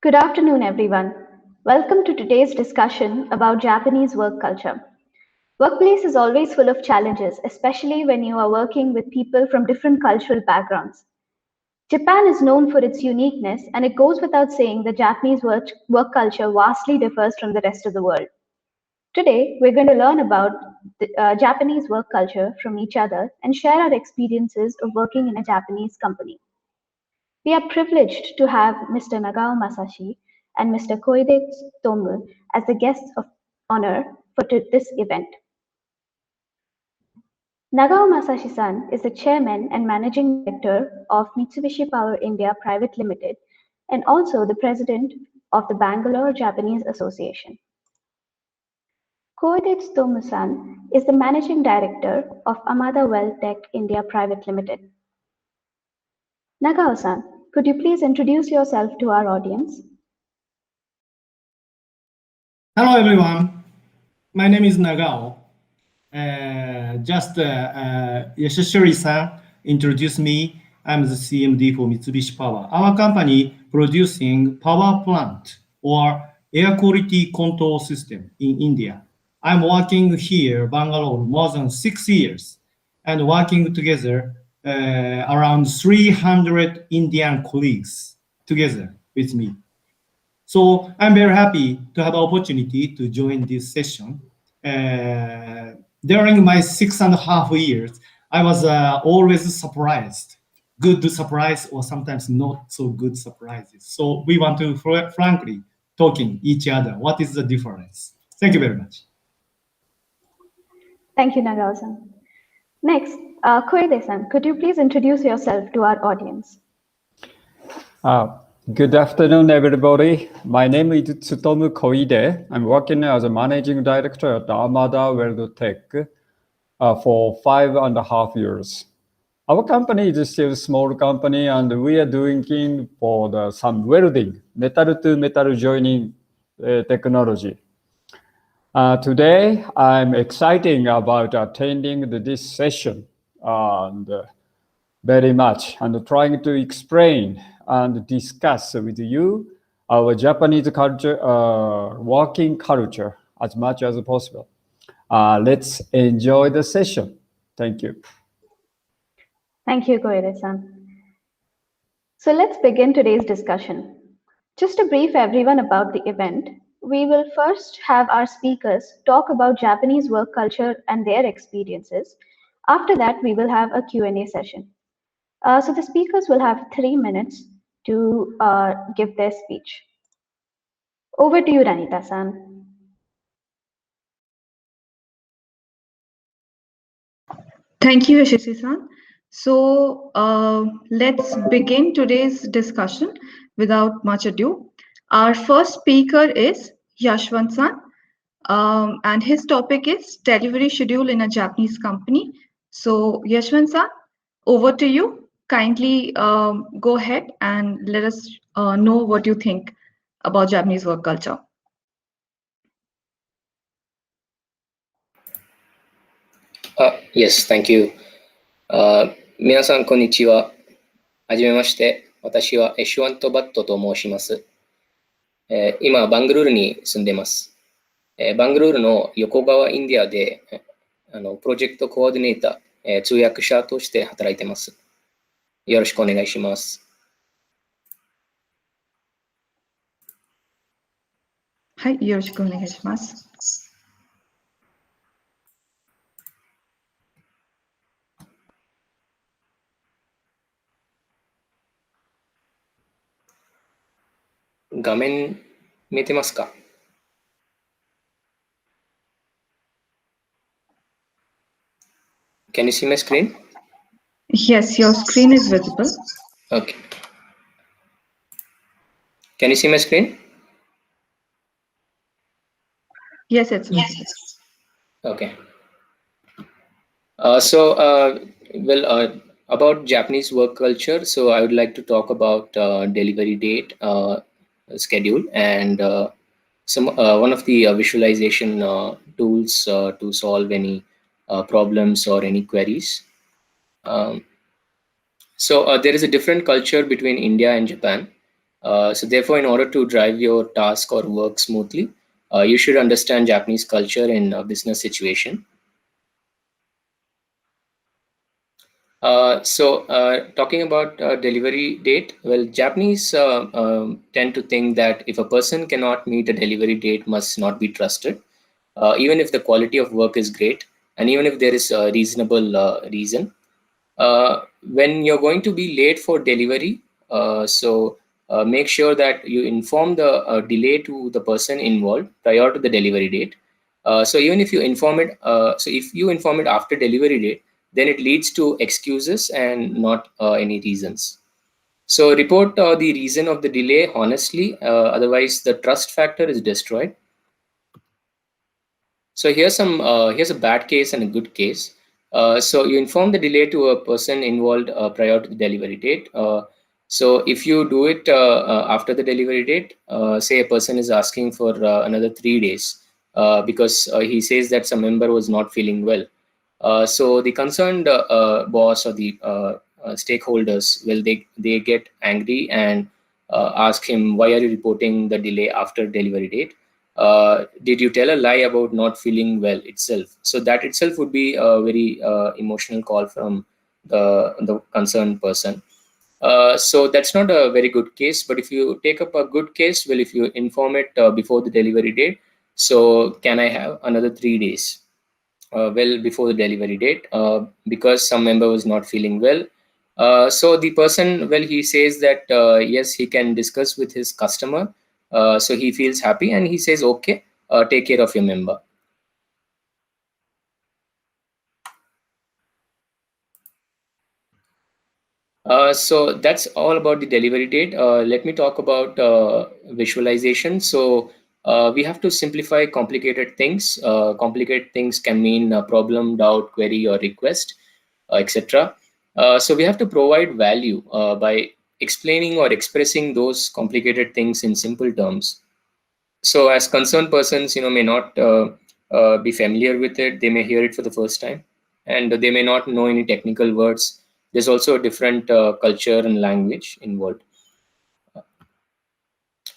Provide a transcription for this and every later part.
Good afternoon, everyone. Welcome to today's discussion about Japanese work culture. Workplace is always full of challenges, especially when you are working with people from different cultural backgrounds. Japan is known for its uniqueness, and it goes without saying that Japanese work culture vastly differs from the rest of the world. Today, we're going to learn about the Japanese work culture from each other and share our experiences of working in a Japanese company. We are privileged to have Mr. Nagao Masashi and Mr. Koide Tomu as the guests of honor for this event. Nagao Masashi-san is the chairman and managing director of Mitsubishi Power India Private Limited and also the president of the Bangalore Japanese Association. Koide Tomu-san is the managing director of Amada Well Tech India Private Limited. Nagao-san, could you please introduce yourself to our audience? Hello, everyone. My name is Nagao. Yashishiri-san introduced me. I'm the CMD for Mitsubishi Power. Our company producing power plant or air quality control system in India. I'm working here, Bangalore, more than 6 years and working together around 300 Indian colleagues together with me. So I'm very happy to have an opportunity to join this session. During my 6.5 years, I was always surprised, good surprise or sometimes not so good surprises. So we want to frankly talking each other. What is the difference? Thank you very much. Thank you, Nagao-san. Next, Koide-san, could you please introduce yourself to our audience? Good afternoon, everybody. My name is Tsutomu Koide. I'm working as a managing director at Amada Well Tech for 5.5 years. Our company is still a small company, and we are doing for some welding, metal to metal joining technology. Today, I'm excited about attending this session and very much and trying to explain and discuss with you our Japanese culture, working culture as much as possible. Let's enjoy the session. Thank you. Thank you, Koide-san. So let's begin today's discussion. Just to brief everyone about the event, we will first have our speakers talk about Japanese work culture and their experiences. After that, we will have a Q&A session. So the speakers will have 3 minutes to give their speech. Over to you, Ranita-san. Thank you, Yashisi-san. So let's begin today's discussion without much ado. Our first speaker is Yashwant-san, and his topic is delivery schedule in a Japanese company. So Yashwant-san, over to you. Kindly go ahead and let us know what you think about Japanese work culture. Yes, thank you. 皆さん、こんにちは。はじめまして。私はエシュワントバットと申します。今、バングルールに住んでいます。バングルールの横川インディアでプロジェクトコーディネーター、通訳者として働いています。よろしくお願いします。はい、よろしくお願いします。画面見えてますか？ Can you see my screen? Yes, your screen is visible. Okay. Can you see my screen? Yes, it's visible. Okay. About Japanese work culture, so I would like to talk about delivery date, schedule, and one of the visualization tools to solve any problems or any queries. So there is a different culture between India and Japan. So therefore, in order to drive your task or work smoothly, you should understand Japanese culture in a business situation. Talking about delivery date, well, Japanese tend to think that if a person cannot meet a delivery date, must not be trusted, even if the quality of work is great, and even if there is a reasonable reason. When you're going to be late for delivery, make sure that you inform the delay to the person involved prior to the delivery date. So even if you inform it, if you inform it after delivery date, then it leads to excuses and not any reasons. So report the reason of the delay honestly, otherwise the trust factor is destroyed. So here's a bad case and a good case. So you inform the delay to a person involved prior to the delivery date. So if you do it after the delivery date, say a person is asking for another 3 days because he says that some member was not feeling well. So the concerned boss or the stakeholders, well, they get angry and ask him, why are you reporting the delay after delivery date? Did you tell a lie about not feeling well itself? So that itself would be a very emotional call from the concerned person. So that's not a very good case. But if you take up a good case, well, if you inform it before the delivery date, so can I have another 3 days? Well, before the delivery date, because some member was not feeling well. So the person, well, he says that yes, he can discuss with his customer. So he feels happy and he says, okay, take care of your member. So that's all about the delivery date. Let me talk about visualization. So we have to simplify complicated things. Complicated things can mean a problem, doubt, query, or request, etc. So we have to provide value by explaining or expressing those complicated things in simple terms. So as concerned persons, may not be familiar with it. They may hear it for the first time, and they may not know any technical words. There's also a different culture and language involved.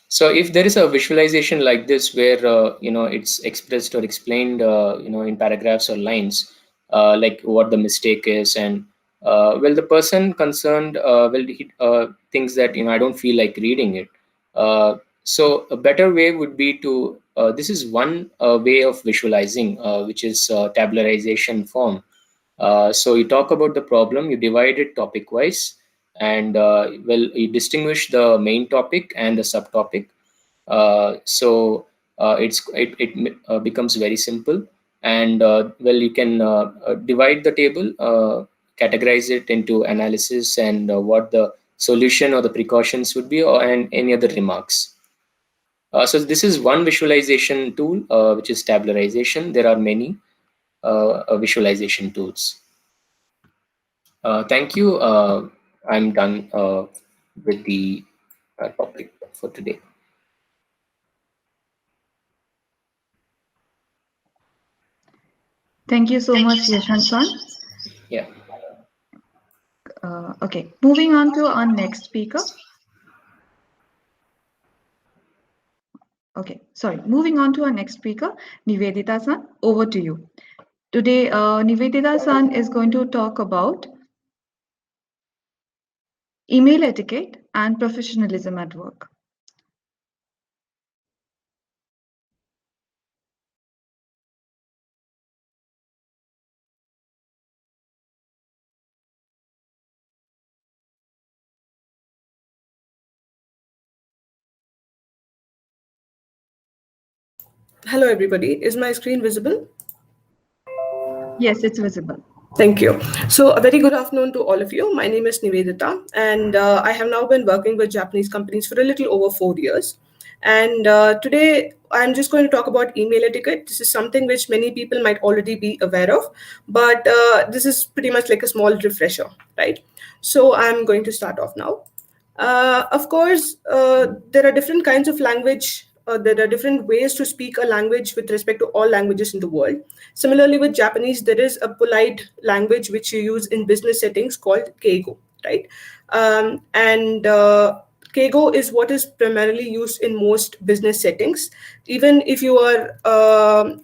So if there is a visualization like this where it's expressed or explained in paragraphs or lines, like what the mistake is, and well, the person concerned he thinks that I don't feel like reading it. So a better way would be to this is one way of visualizing, which is tabularization form. So you talk about the problem, you divide it topic wise, and well, you distinguish the main topic and the subtopic. It becomes very simple, and well, you can divide the table, categorize it into analysis and what the solution or the precautions would be, and any other remarks. So this is one visualization tool, which is tabularization. There are many visualization tools. Thank you. I'm done with the topic for today. Thank you so much, Yashwant-san. Yeah. Okay, moving on to our next speaker. Okay, sorry. Moving on to our next speaker, Nivedita-san, over to you. Today, Nivedita-san is going to talk about email etiquette and professionalism at work. Hello, everybody. Is my screen visible? Yes, it's visible. Thank you. So a very good afternoon to all of you. My name is Nivedita, and I have now been working with Japanese companies for a little over 4 years. And today, I'm just going to talk about email etiquette. This is something which many people might already be aware of, but this is pretty much like a small refresher, right? So I'm going to start off now. Of course, there are different kinds of language. There are different ways to speak a language with respect to all languages in the world. Similarly, with Japanese, there is a polite language which you use in business settings called keigo, right? And Keigo is what is primarily used in most business settings, even if you are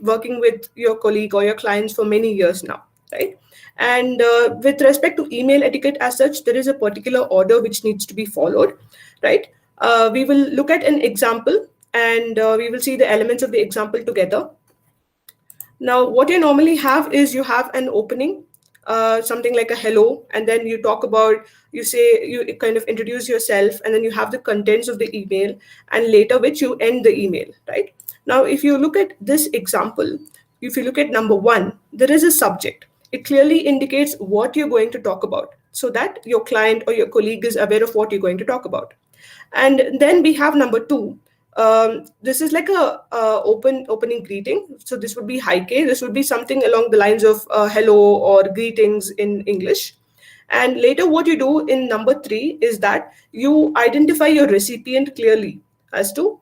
working with your colleague or your clients for many years now, right? And with respect to email etiquette as such, there is a particular order which needs to be followed, right? We will look at an example and we will see the elements of the example together. Now, what you normally have is you have an opening, something like a hello, and then you talk about, you say, you kind of introduce yourself, and then you have the contents of the email, and later which you end the email, right? Now, if you look at this example, if you look at number 1, there is a subject. It clearly indicates what you're going to talk about so that your client or your colleague is aware of what you're going to talk about. And then we have number 2. This is like a opening greeting. So this would be Heike. This would be something along the lines of hello or greetings in English. And later what you do in number 3 is that you identify your recipient clearly as to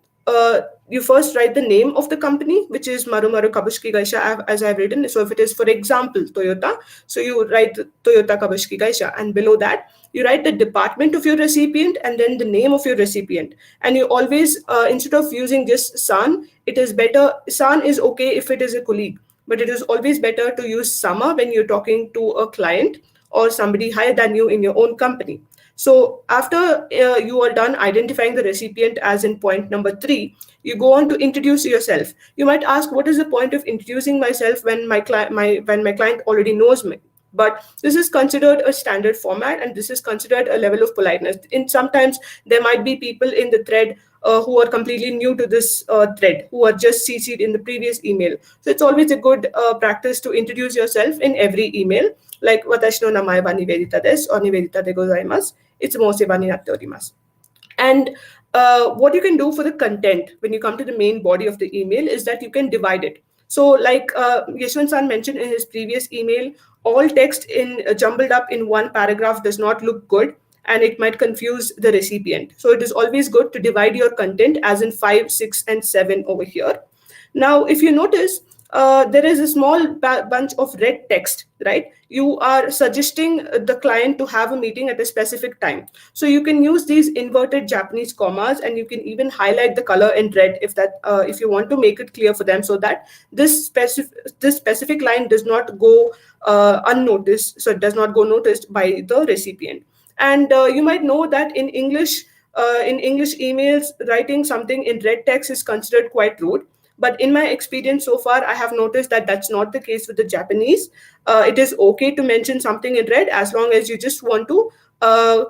you first write the name of the company, which is Maru Maru Kabushiki Gaisha, as I've written. So if it is, for example, Toyota, so you write Toyota Kabushiki Gaisha, and below that you write the department of your recipient and then the name of your recipient. And you always, instead of using just san, it is better, san is okay if it is a colleague, but it is always better to use sama when you're talking to a client or somebody higher than you in your own company. So after you are done identifying the recipient, as in point number 3, you go on to introduce yourself. You might ask, what is the point of introducing myself when my client already knows me? But this is considered a standard format, and this is considered a level of politeness. In sometimes there might be people in the thread who are completely new to this thread, who are just CC'd in the previous email. So it's always a good practice to introduce yourself in every email, like watashi no namae wa Nivedita desu or Nivedita de gozaimasu. It's Moseba ni natte orimasu. And what you can do for the content when you come to the main body of the email is that you can divide it. So like Yashwant-san mentioned in his previous email, all text in jumbled up in one paragraph does not look good, and it might confuse the recipient. So it is always good to divide your content as in 5, 6, and 7 over here. Now, if you notice, there is a small bunch of red text, right? You are suggesting the client to have a meeting at a specific time. So you can use these inverted Japanese commas, and you can even highlight the color in red if you want to make it clear for them, so that this specific line does not go unnoticed, so it does not go noticed by the recipient. And you might know that in English emails, writing something in red text is considered quite rude. But in my experience so far, I have noticed that that's not the case with the Japanese. It is okay to mention something in red as long as you just want to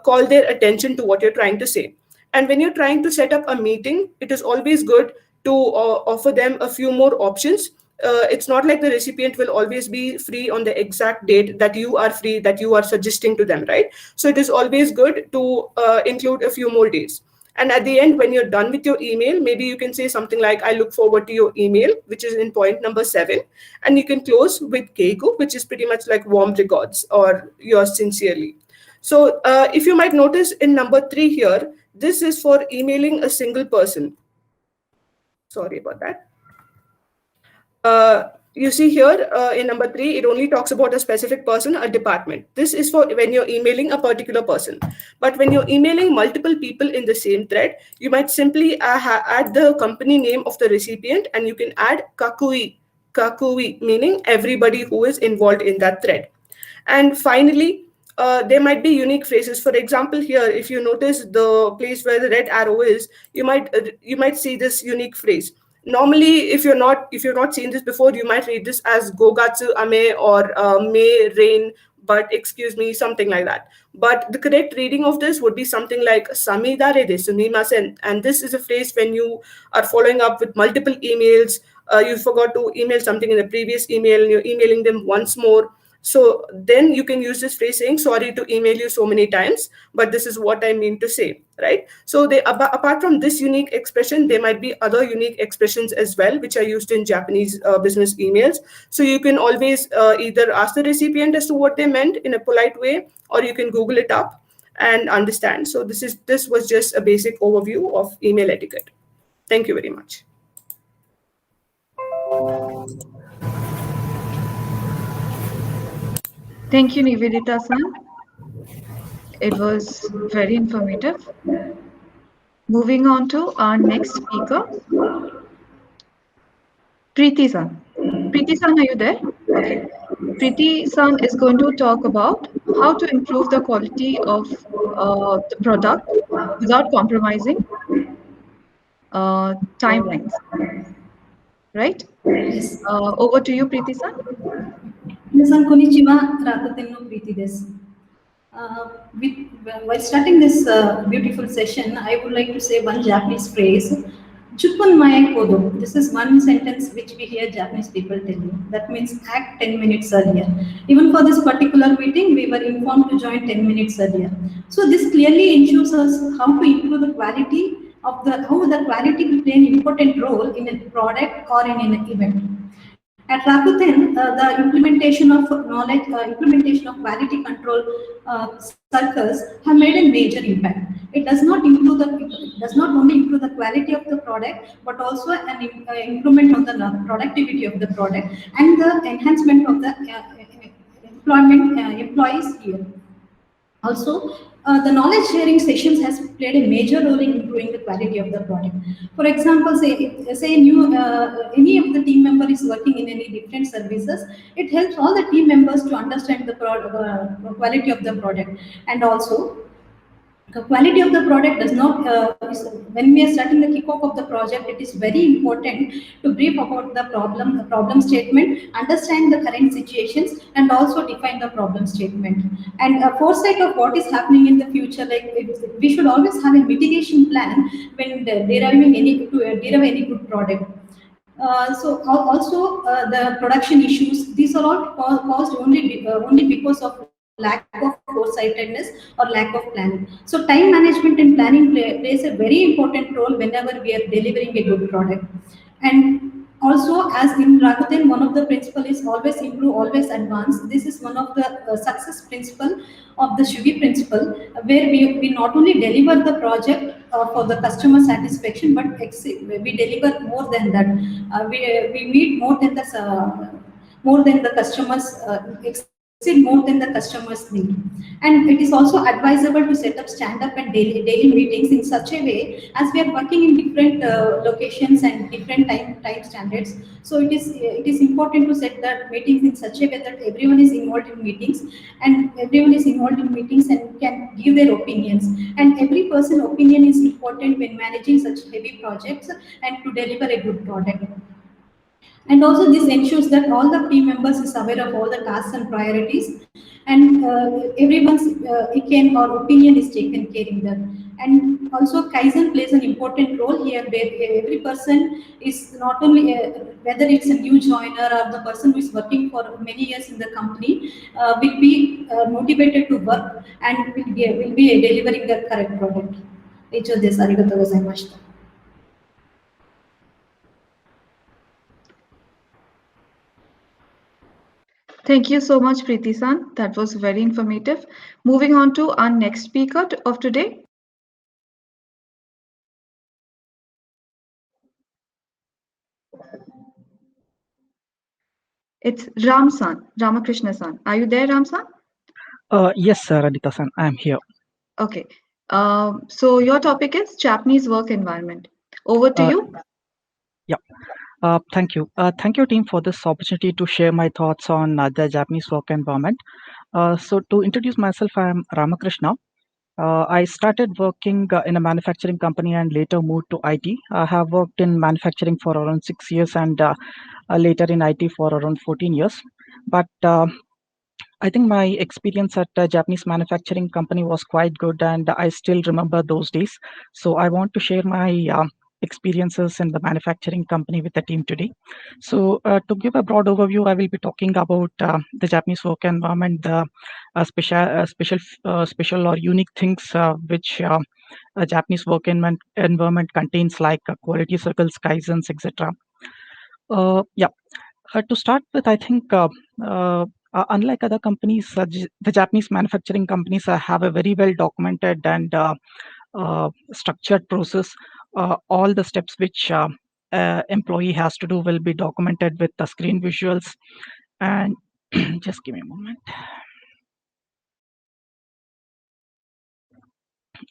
call their attention to what you're trying to say. And when you're trying to set up a meeting, it is always good to offer them a few more options. It's not like the recipient will always be free on the exact date that you are free, that you are suggesting to them, right? So it is always good to include a few more days. And at the end, when you're done with your email, maybe you can say something like, I look forward to your email, which is in point number 7. And you can close with Keigo, which is pretty much like warm regards or yours sincerely. So if you might notice in number 3 here, this is for emailing a single person. Sorry about that. You see here in number 3, it only talks about a specific person, a department. This is for when you're emailing a particular person. But when you're emailing multiple people in the same thread, you might simply add the company name of the recipient, and you can add kakui, meaning everybody who is involved in that thread. And finally, there might be unique phrases. For example, here, if you notice the place where the red arrow is, you might see this unique phrase. Normally, if you're not seen this before, you might read this as gogatsu ame or may rain, but excuse me, something like that. But the correct reading of this would be something like samidare desu sumimasen. And this is a phrase when you are following up with multiple emails. You forgot to email something in the previous email, and you're emailing them once more. So then you can use this phrase saying, sorry to email you so many times, but this is what I mean to say, right? So apart from this unique expression, there might be other unique expressions as well, which are used in Japanese business emails. So you can always either ask the recipient as to what they meant in a polite way, or you can Google it up and understand. So this was just a basic overview of email etiquette. Thank you very much. Thank you, Nivedita-san. It was very informative. Moving on to our next speaker, Preeti-san. Preeti-san, are you there? Okay. Preeti-san is going to talk about how to improve the quality of the product without compromising timelines. Right? Yes. Over to you, Preeti-san. 皆さん、こんにちは。Rakuten no Preeti です。While starting this beautiful session, I would like to say one Japanese phrase. Chuppan mae kodo. This is one sentence which we hear Japanese people tell you. That means act 10 minutes earlier. Even for this particular meeting, we were informed to join 10 minutes earlier. So this clearly ensures us how to improve the quality of how the quality will play an important role in a product or in an event. At Rakuten, the implementation of quality control circles have made a major impact. It does not only improve the quality of the product, but also an improvement on the productivity of the product and the enhancement of the employees here. Also, the knowledge sharing sessions has played a major role in improving the quality of the product. For example, say any of the team member is working in any different services, it helps all the team members to understand the quality of the product. And also, the quality of the product does not, when we are starting the kickoff of the project, it is very important to brief about the problem statement, understand the current situations, and also define the problem statement. And a foresight of what is happening in the future, like we should always have a mitigation plan when deriving any good product. The production issues, these are all caused only because of lack of foresightedness or lack of planning. So time management and planning plays a very important role whenever we are delivering a good product. And also, as in Rakuten, one of the principle is always improve, always advance. This is one of the success principle of the Shugi principle, where we not only deliver the project for the customer satisfaction, but we deliver more than that. We meet more than the customers exceed more than the customers need. And it is also advisable to set up stand-up and daily meetings in such a way, as we are working in different locations and different time standards. So it is important to set that meetings in such a way that everyone is involved in meetings, and can give their opinions. And every person's opinion is important when managing such heavy projects and to deliver a good product. And also this ensures that all the team members is aware of all the tasks and priorities, and everyone's icon or opinion is taken care in that. And also Kaizen plays an important role here, where every person is not only, whether it's a new joiner or the person who is working for many years in the company, will be motivated to work and will be delivering the correct product. 以上です。ありがとうございました。Thank you so much, Preeti-san. That was very informative. Moving on to our next speaker of today. It's Ram-san, Ramakrishna-san. Are you there, Ram-san? Yes, sir, Adita-san, I'm here. Okay. So your topic is Japanese work environment. Over to you. Yeah. Thank you. Thank you, team, for this opportunity to share my thoughts on the Japanese work environment. So to introduce myself, I am Ramakrishna. I started working in a manufacturing company and later moved to IT. I have worked in manufacturing for around 6 years and later in IT for around 14 years. But I think my experience at a Japanese manufacturing company was quite good, and I still remember those days. So I want to share my experiences in the manufacturing company with the team today. So to give a broad overview, I will be talking about the Japanese work environment, the special or unique things which a Japanese work environment contains, like quality circles, kaizens, etc. To start with, I think unlike other companies, the Japanese manufacturing companies have a very well documented and structured process. All the steps which employee has to do will be documented with the screen visuals. And just give me a moment.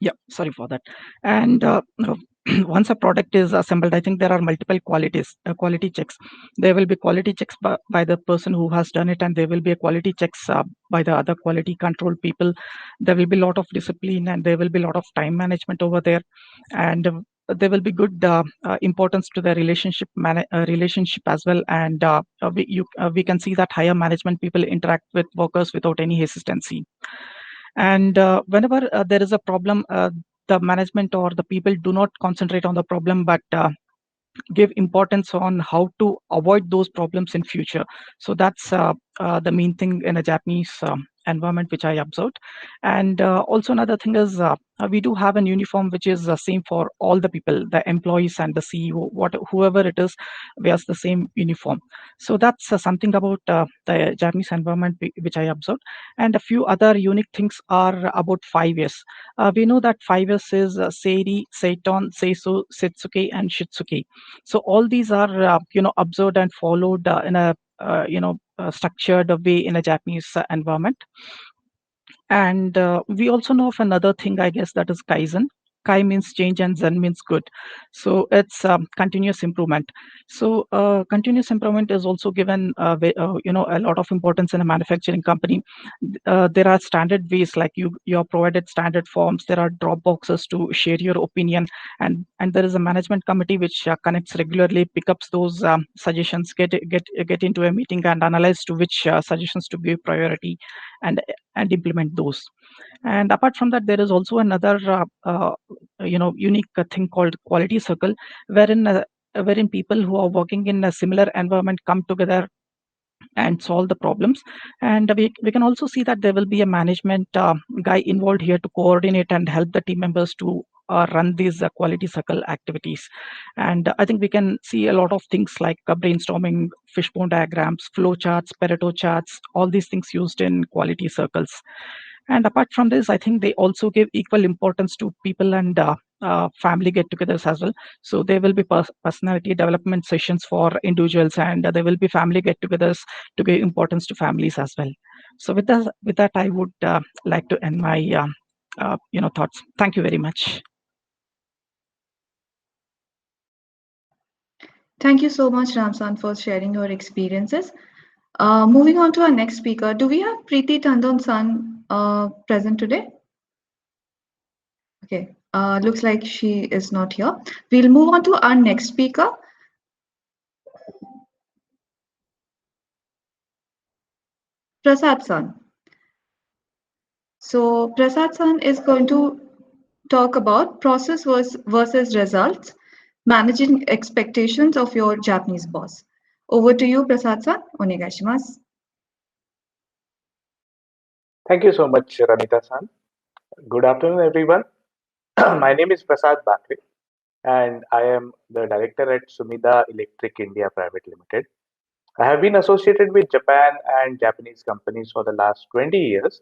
Yeah, sorry for that. And once a product is assembled, I think there are multiple quality checks. There will be quality checks by the person who has done it, and there will be a quality checks by the other quality control people. There will be a lot of discipline, and there will be a lot of time management over there, and there will be good importance to the relationship as well. And we can see that higher management people interact with workers without any hesitancy. And whenever there is a problem, the management or the people do not concentrate on the problem, but give importance on how to avoid those problems in future. So that's the main thing in a Japanese environment which I observed. And also another thing is we do have an uniform which is the same for all the people, the employees and the CEO, whoever it is, wears the same uniform. So that's something about the Japanese environment which I observed. And a few other unique things are about 5S. We know that 5S is Seiri, Seiton, Seiso, Setsuke, and Shitsuke. So all these are observed and followed in a structured way in a Japanese environment. And we also know of another thing, I guess, that is Kaizen. Kai means change and Zen means good. So it's continuous improvement. So continuous improvement is also given, a lot of importance in a manufacturing company. There are standard ways, like you are provided standard forms. There are drop boxes to share your opinion, and there is a management committee which connects regularly, pick up those suggestions, get into a meeting and analyze to which suggestions to give priority, and implement those. And apart from that, there is also another unique thing called quality circle, wherein people who are working in a similar environment come together and solve the problems. And we can also see that there will be a management guy involved here to coordinate and help the team members to run these quality circle activities. And I think we can see a lot of things like brainstorming, fishbone diagrams, flow charts, Pareto charts, all these things used in quality circles. And apart from this, I think they also give equal importance to people and family get-togethers as well. So there will be personality development sessions for individuals, and there will be family get-togethers to give importance to families as well. So with that, I would like to end my thoughts. Thank you very much. Thank you so much, Ramsan, for sharing your experiences. Moving on to our next speaker, do we have Preeti Tandon-san present today? Okay, looks like she is not here. We'll move on to our next speaker. Prasad-san. So Prasad-san is going to talk about process versus results, managing expectations of your Japanese boss. Over to you, Prasad-san. Onegai shimasu. Thank you so much, Ramita-san. Good afternoon, everyone. My name is Prasad Bakre, and I am the director at Sumida Electric India Private Limited. I have been associated with Japan and Japanese companies for the last 20 years,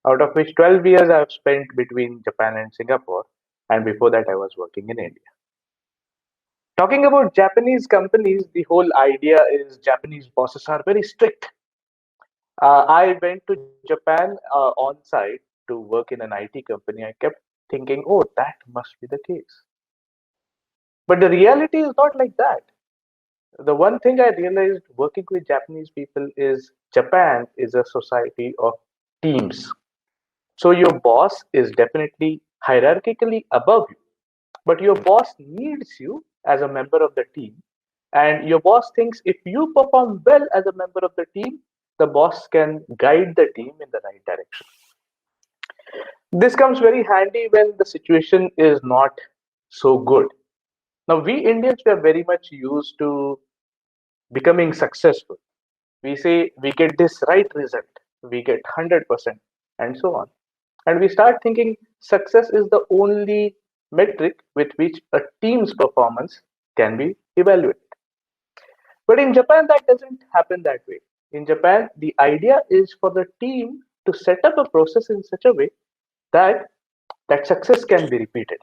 out of which 12 years I have spent between Japan and Singapore, and before that I was working in India. Talking about Japanese companies, the whole idea is Japanese bosses are very strict. I went to Japan on site to work in an IT company. I kept thinking, oh, that must be the case. But the reality is not like that. The one thing I realized working with Japanese people is Japan is a society of teams. So your boss is definitely hierarchically above you, but your boss needs you as a member of the team. And your boss thinks if you perform well as a member of the team, the boss can guide the team in the right direction. This comes very handy when the situation is not so good. Now, we Indians, we are very much used to becoming successful. We say we get this right result, we get 100%, and so on. And we start thinking success is the only metric with which a team's performance can be evaluated. But in Japan, that doesn't happen that way. In Japan, the idea is for the team to set up a process in such a way that that success can be repeated.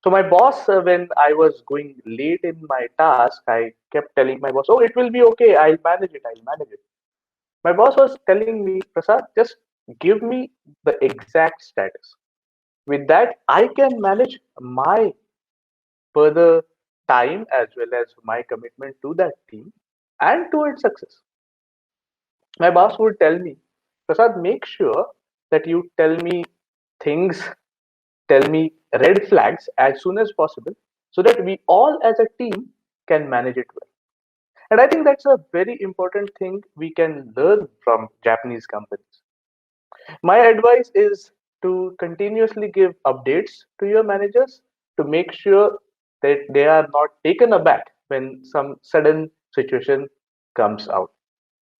So my boss, when I was going late in my task, I kept telling my boss, "Oh, it will be okay. I'll manage it. I'll manage it." My boss was telling me, "Prasad, just give me the exact status. With that, I can manage my further time as well as my commitment to that team and to its success. My boss would tell me, Prasad, make sure that you tell me things, tell me red flags as soon as possible so that we all as a team can manage it well. And I think that's a very important thing we can learn from Japanese companies. My advice is to continuously give updates to your managers to make sure that they are not taken aback when some sudden situation comes out.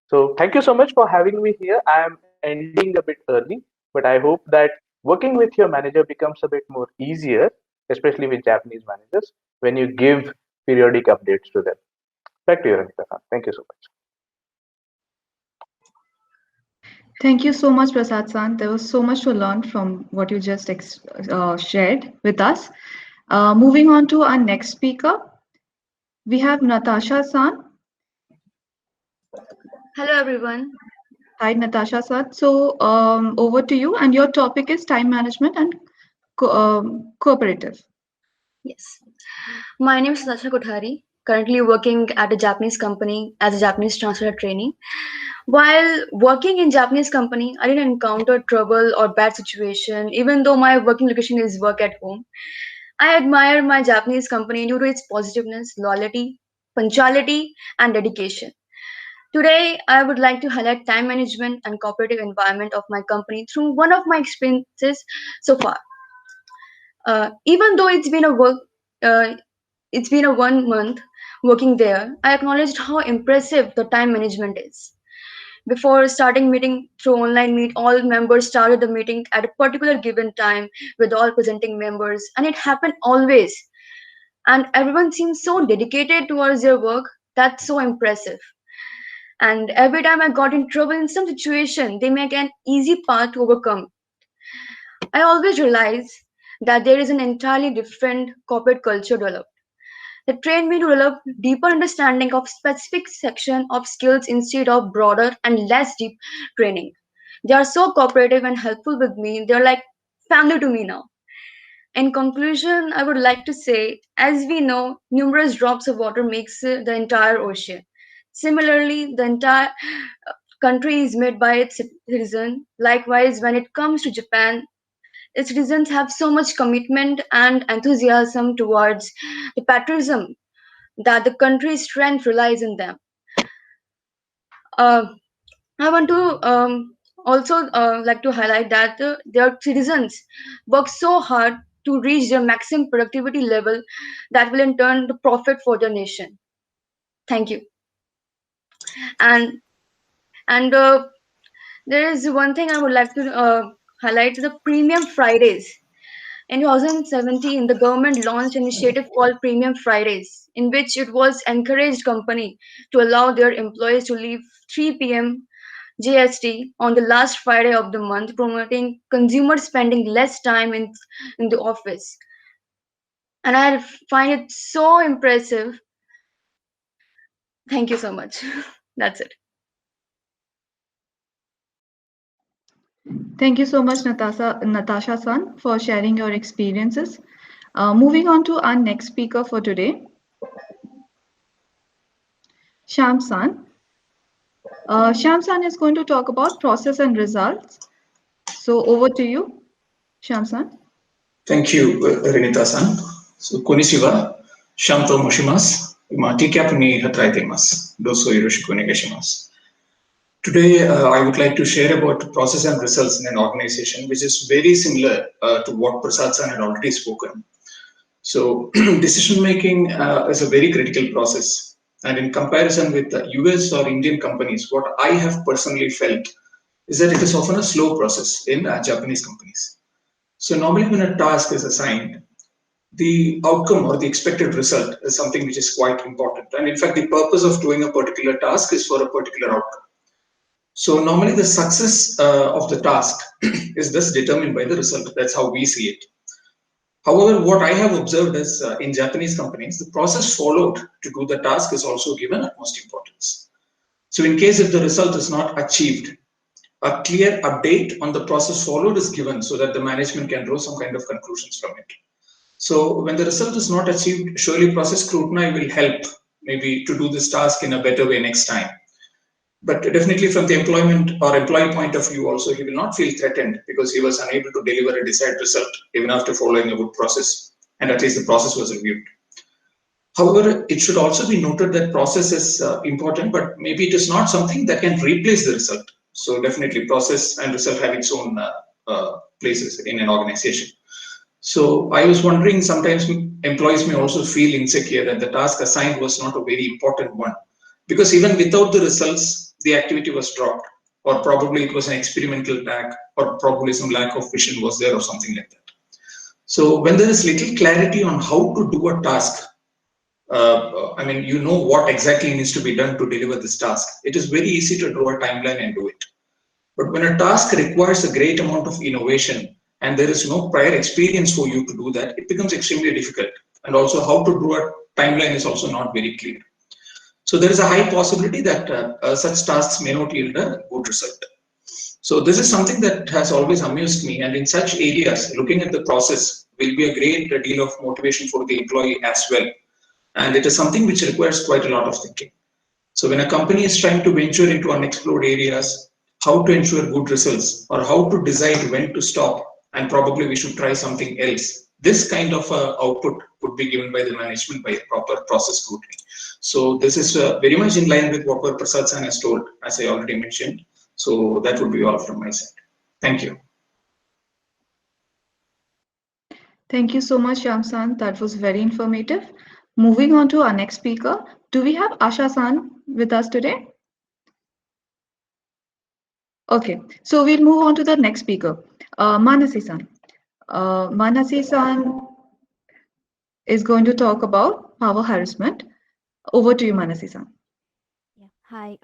So thank you so much for having me here. I am ending a bit early, but I hope that working with your manager becomes a bit more easier, especially with Japanese managers, when you give periodic updates to them. Back to you, Ranika. Thank you so much. Thank you so much, Prasad San. There was so much to learn from what you just shared with us. Moving on to our next speaker, we have Natasha San. Hello, everyone. Hi, Natasha San. So over to you, and your topic is time management and cooperative. Yes. My name is Natasha Kothari, currently working at a Japanese company as a Japanese translator trainee. While working in Japanese company, I didn't encounter trouble or bad situation, even though my working location is work at home. I admire my Japanese company due to its positiveness, loyalty, punctuality, and dedication. Today, I would like to highlight time management and cooperative environment of my company through one of my experiences so far. Even though uh, it's been a 1 month working there, I acknowledged how impressive the time management is. Before starting meeting through online meet, all members started the meeting at a particular given time with all presenting members, and it happened always. And everyone seems so dedicated towards their work. That's so impressive. And every time I got in trouble in some situation, they make an easy path to overcome. I always realize that there is an entirely different corporate culture developed that trained me to develop deeper understanding of specific section of skills instead of broader and less deep training. They are so cooperative and helpful with me. They're like family to me now. In conclusion, I would like to say, as we know, numerous drops of water makes the entire ocean. Similarly, the entire country is made by its citizen. Likewise, when it comes to Japan, its citizens have so much commitment and enthusiasm towards the patriotism that the country's strength relies in them. Uh, I want to also like to highlight that their citizens work so hard to reach their maximum productivity level that will in turn the profit for the nation. Thank you. And and there is one thing I would like to highlight: the Premium Fridays. In 2017, the government launched an initiative called Premium Fridays, in which it was encouraged company to allow their employees to leave 3 p.m. JST on the last Friday of the month, promoting consumers spending less time in the office. And I find it so impressive. Thank you so much. That's it. Thank you so much, Natasha San, for sharing your experiences. Moving on to our next speaker for today, Sham San. Sham San is going to talk about process and results. So over to you, Sham San. Thank you, Renita-san. So, konnichiwa. Shanto moshimasu. Ima TCAP ni hataraite imasu. Doso yoroshiku onegaishimasu. Today, I would like to share about process and results in an organization, which is very similar to what Prasad-san had already spoken. So, decision making is a very critical process. And in comparison with the US or Indian companies, what I have personally felt is that it is often a slow process in Japanese companies. So normally when a task is assigned, the outcome or the expected result is something which is quite important. And in fact, the purpose of doing a particular task is for a particular outcome. So normally the success of the task is thus determined by the result. That's how we see it. However, what I have observed is in Japanese companies, the process followed to do the task is also given utmost importance. So in case if the result is not achieved, a clear update on the process followed is given so that the management can draw some kind of conclusions from it. So when the result is not achieved, surely process scrutiny will help maybe to do this task in a better way next time. But definitely from the employment or employee point of view also, he will not feel threatened because he was unable to deliver a desired result even after following a good process, and at least the process was reviewed. However, it should also be noted that process is important, but maybe it is not something that can replace the result. So definitely process and result have its own places in an organization. So I was wondering, sometimes employees may also feel insecure that the task assigned was not a very important one, because even without the results, the activity was dropped, or probably it was an experimental tag, or probably some lack of vision was there or something like that. So when there is little clarity on how to do a task, I mean, you know what exactly needs to be done to deliver this task. It is very easy to draw a timeline and do it. But when a task requires a great amount of innovation and there is no prior experience for you to do that, it becomes extremely difficult. And also how to draw a timeline is also not very clear. So there is a high possibility that such tasks may not yield a good result. So this is something that has always amused me, and in such areas, looking at the process will be a great deal of motivation for the employee as well. And it is something which requires quite a lot of thinking. So when a company is trying to venture into unexplored areas, how to ensure good results or how to decide when to stop and probably we should try something else, this kind of output could be given by the management by proper process scrutiny. So this is very much in line with what Prasad San has told, as I already mentioned. So that would be all from my side. Thank you. Thank you so much, Shyam-san. That was very informative. Moving on to our next speaker, do we have Asha-san with us today? Okay, so we'll move on to the next speaker, Manasi-san. Manasi-san is going to talk about power harassment. Over to you, Manasi-san. Yeah. Hi,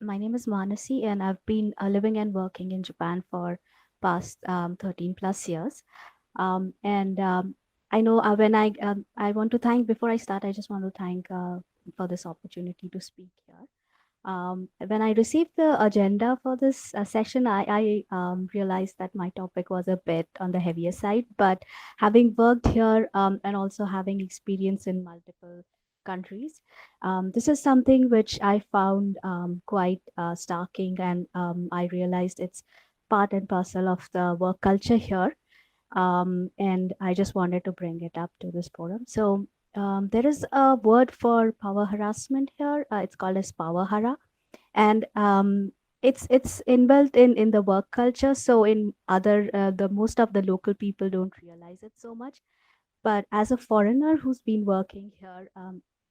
my name is Manasi, and I've been living and working in Japan for past 13 plus years. I know when I want to thank, before I start, I just want to thank for this opportunity to speak here. When I received the agenda for this session, I realized that my topic was a bit on the heavier side, but having worked here and also having experience in multiple countries, this is something which I found quite starking, and I realized it's part and parcel of the work culture here. And I just wanted to bring it up to this forum. So there is a word for power harassment here. It's called as power hara, and it's inbuilt in the work culture. So in other the most of the local people don't realize it so much. But as a foreigner who's been working here,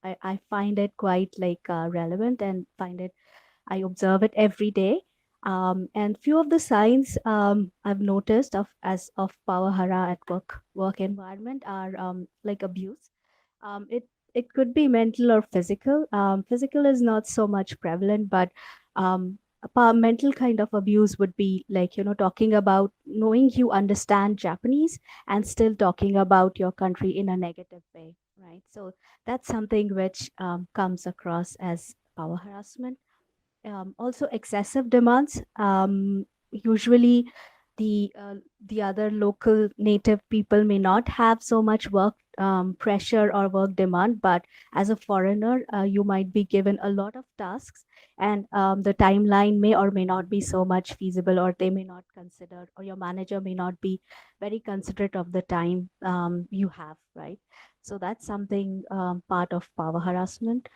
I find it quite like relevant, and find it, I observe it every day. And few of the signs I've noticed of power hara at work environment are like abuse. It could be mental or physical. Physical is not so much prevalent, but mental kind of abuse would be like, talking about, knowing you understand Japanese and still talking about your country in a negative way, right? So that's something which comes across as power harassment. Also excessive demands. Usually the other local native people may not have so much work pressure or work demand, but as a foreigner, you might be given a lot of tasks, and the timeline may or may not be so much feasible, or they may not consider, or your manager may not be very considerate of the time you have, right? So that's something part of power harassment.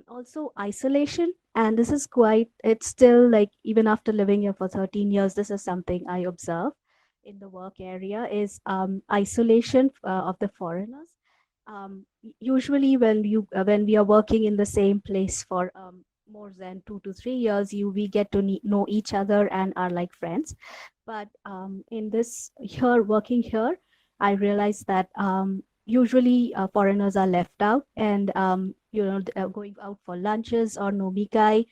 Also isolation, and this is quite, it's still like, even after living here for 13 years, this is something I observe in the work area, is isolation of the foreigners. Usually when we are working in the same place for more than 2 to 3 years, we get to know each other and are like friends. But in this here, working here, I realized that usually foreigners are left out, and going out for lunches or nomikai,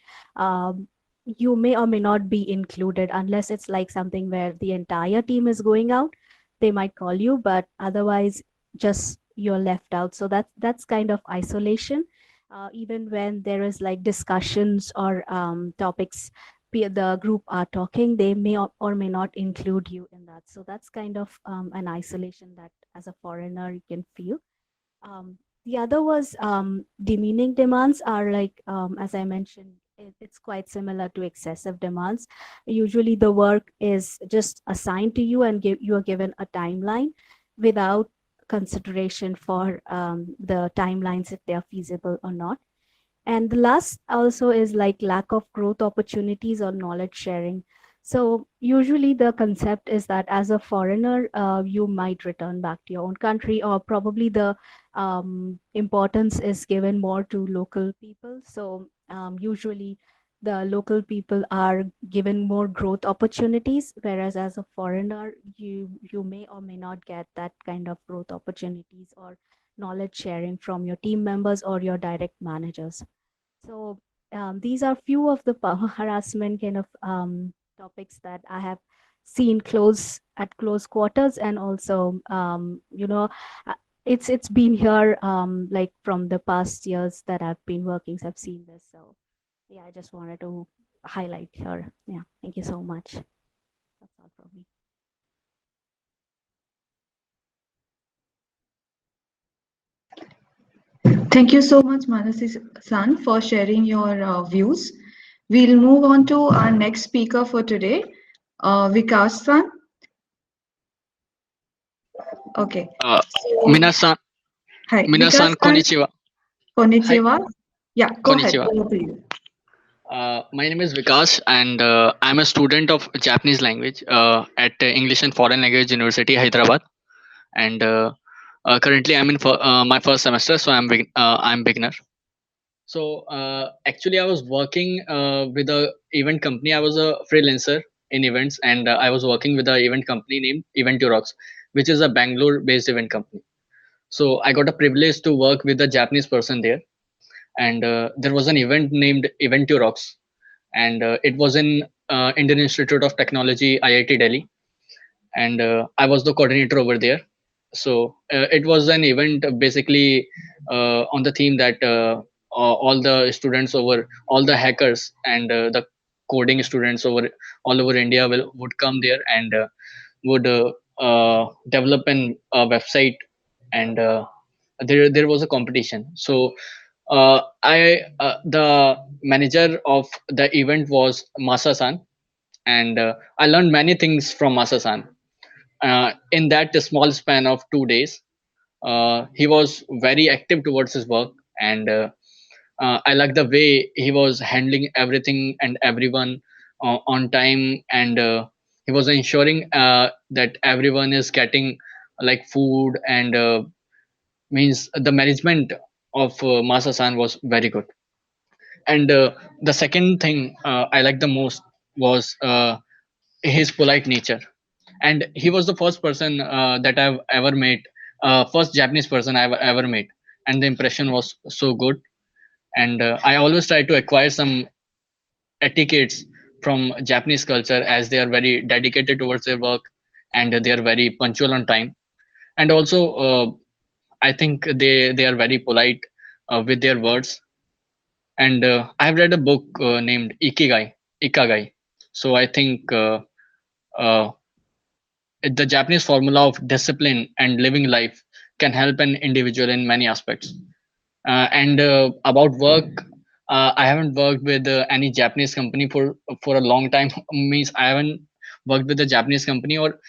you may or may not be included, unless it's like something where the entire team is going out. They might call you, but otherwise just you're left out. So that's kind of isolation. Even when there is like discussions or topics the group are talking, they may or may not include you in that. So that's kind of an isolation that as a foreigner you can feel. The other was demeaning demands are like, as I mentioned, it's quite similar to excessive demands. Usually the work is just assigned to you and you are given a timeline without consideration for the timelines, if they are feasible or not. And the last also is like lack of growth opportunities or knowledge sharing. So usually the concept is that as a foreigner, you might return back to your own country, or probably the importance is given more to local people. So usually the local people are given more growth opportunities, whereas as a foreigner, you may or may not get that kind of growth opportunities or knowledge sharing from your team members or your direct managers. So these are few of the harassment kind of topics that I have seen at close quarters, and also it's been here like from the past years that I've been working, so I've seen this. So yeah, I just wanted to highlight here. Yeah, thank you so much. That's all from me. Thank you so much, Manasi-san, for sharing your views. We'll move on to our next speaker for today, Vikas-san. Okay. Minasan, Hi, Minasan, Vikas-san. konnichiwa. Konnichiwa. Yeah, go ahead. Konnichiwa. Over to you. My name is Vikas, and I'm a student of Japanese language at English and Foreign Language University, Hyderabad. And currently, I'm in my first semester, so I'm beginner. So actually, I was working with a event company. I was a freelancer in events, and I was working with an event company named Eventurox, which is a Bangalore-based event company. So I got a privilege to work with a Japanese person there, and there was an event named Eventurox, and it was in Indian Institute of Technology, IIT Delhi, and I was the coordinator over there. So it was an event basically on the theme that all the students over, all the hackers and the coding students over all over India would come there and would develop a website, and there was a competition. So the manager of the event was Masa-san, and I learned many things from Masa-san. In that small span of 2 days, he was very active towards his work, and I like the way he was handling everything and everyone on time, and he was ensuring that everyone is getting like food, and means the management of Masa-san was very good. And the second thing I like the most was his polite nature, and he was the first person that I've ever met, first Japanese person I've ever met, and the impression was so good. And I always try to acquire some etiquettes from Japanese culture, as they are very dedicated towards their work, and they are very punctual on time, and also I think they are very polite with their words. And I've read a book named Ikagai. So I think uh, the Japanese formula of discipline and living life can help an individual in many aspects. And about work, I haven't worked with any Japanese company for a long time. Means I haven't worked with a Japanese company or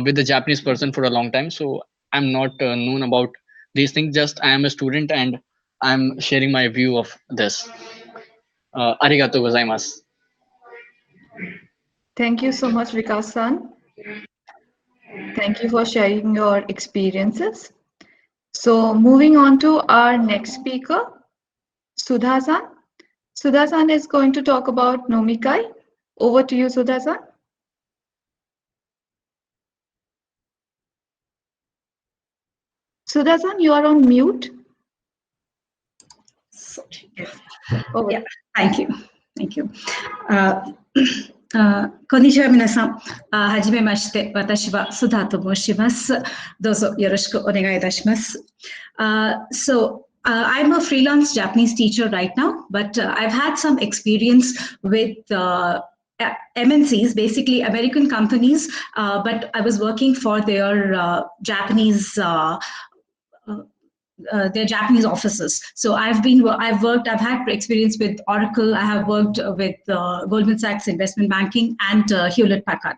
with a Japanese person for a long time. So I'm not known about these things. Just I am a student, and I'm sharing my view of this. Arigato gozaimasu. Thank you so much, Vikas-san. Thank you for sharing your experiences. So moving on to our next speaker, Sudha-san. Sudha-san is going to talk about Nomikai. Over to you, Sudha-san. Sudha-san, you are on mute. Sorry. Yes. Yeah, thank you. Thank you. こんにちは、皆さん。はじめまして、私は須田と申します。どうぞよろしくお願いいたします。So, I'm a freelance Japanese teacher right now, but I've had some experience with MNCs, basically American companies, but I was working for their Japanese their Japanese offices. So I've had experience with Oracle. I have worked with Goldman Sachs Investment Banking and Hewlett Packard.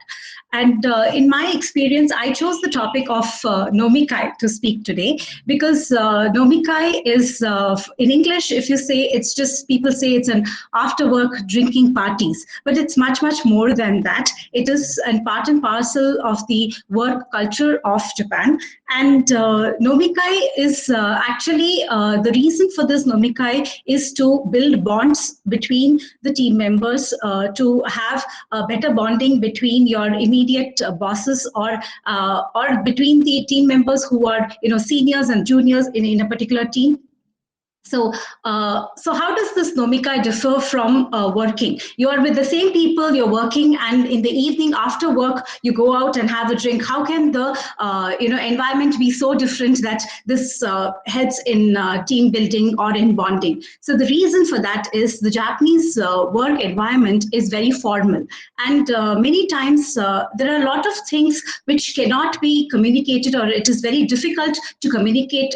And in my experience, I chose the topic of Nomikai to speak today because Nomikai is, in English, if you say, it's just, people say it's an after-work drinking parties, but it's much, much more than that. It is an part and parcel of the work culture of Japan. And Nomikai is actually, the reason for this Nomikai is to build bonds between the team members, to have a better bonding between your immediate bosses or between the team members who are seniors and juniors in a particular team. So, so how does this Nomikai differ from working? You are with the same people, you're working, and in the evening after work, you go out and have a drink. How can the environment be so different that this helps in team building or in bonding? So the reason for that is the Japanese work environment is very formal, and many times there are a lot of things which cannot be communicated, or it is very difficult to communicate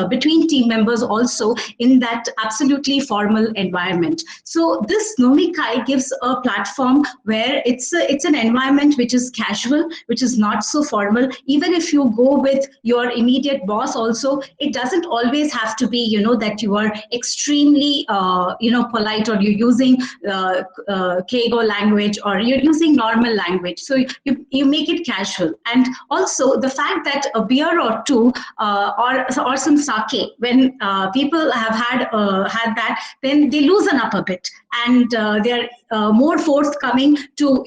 between team members also in that absolutely formal environment. So this Nomikai gives a platform where it's an environment which is casual, which is not so formal. Even if you go with your immediate boss also, it doesn't always have to be, that you are extremely, polite, or you're using Keigo language, or you're using normal language. So you make it casual. And also the fact that a beer or two or some sake, when people have had that, then they loosen up a bit, and they're more forthcoming to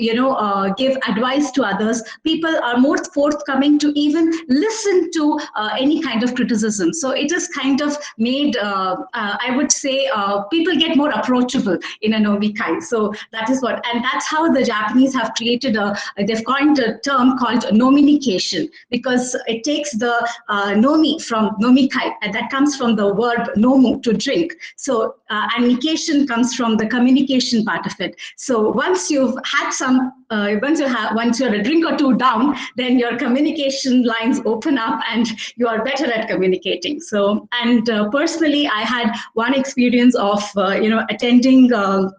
give advice to others. People are more forthcoming to even listen to any kind of criticism. So it is kind of made, I would say, people get more approachable in a Nomikai. So that is what, and that's how the Japanese have created they've coined a term called nominication, because it takes the nomi from Nomikai, and that comes from the verb nomu, to drink. So and nication comes from the communication part of it. So once you've had some, once you're a drink or two down, then your communication lines open up and you are better at communicating. So, and personally, I had one experience of attending a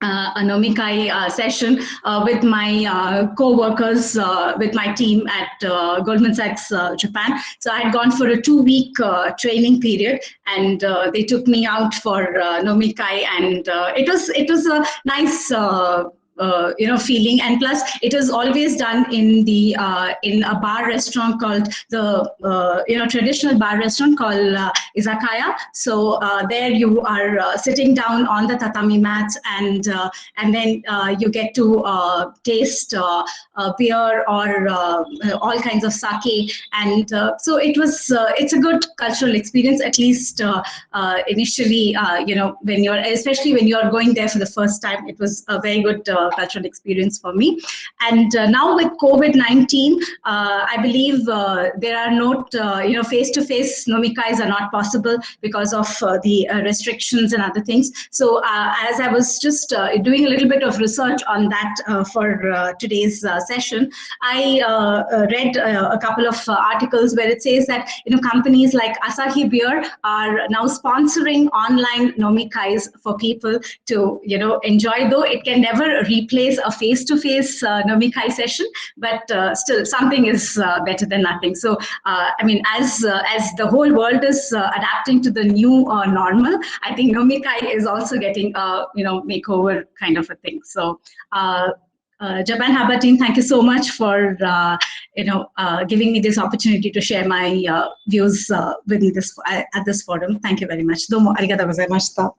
Nomikai session with my co-workers, with my team at Goldman Sachs Japan. So I had gone for a 2-week training period, and they took me out for Nomikai, and it was a nice feeling. And plus, it is always done in the in a bar restaurant called the traditional bar restaurant called izakaya. So there you are sitting down on the tatami mats, and then you get to taste beer or all kinds of sake, and so it's a good cultural experience, at least initially. When especially when you're going there for the first time, it was a very good cultural experience for me. And now with COVID-19, I believe there are not, face-to-face Nomikais are not possible because of the restrictions and other things. So as I was just doing a little bit of research on that for today's session, I read a couple of articles where it says that companies like Asahi Beer are now sponsoring online Nomikais for people to enjoy, though it can never replace a face-to-face Nomikai session, but still something is better than nothing. So I mean, as the whole world is adapting to the new normal, I think Nomikai is also getting a makeover kind of a thing. So Japan Habba team, thank you so much for giving me this opportunity to share my views with this at this forum. Thank you very much. Domo arigatou gozaimashita.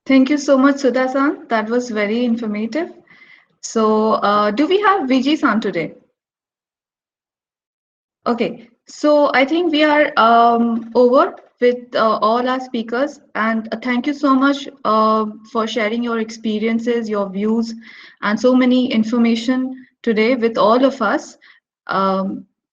Thank you so much, Sudha-san. That was very informative. So do we have Vijay-san today? Okay, so I think we are over with all our speakers, and thank you so much for sharing your experiences, your views, and so many information today with all of us.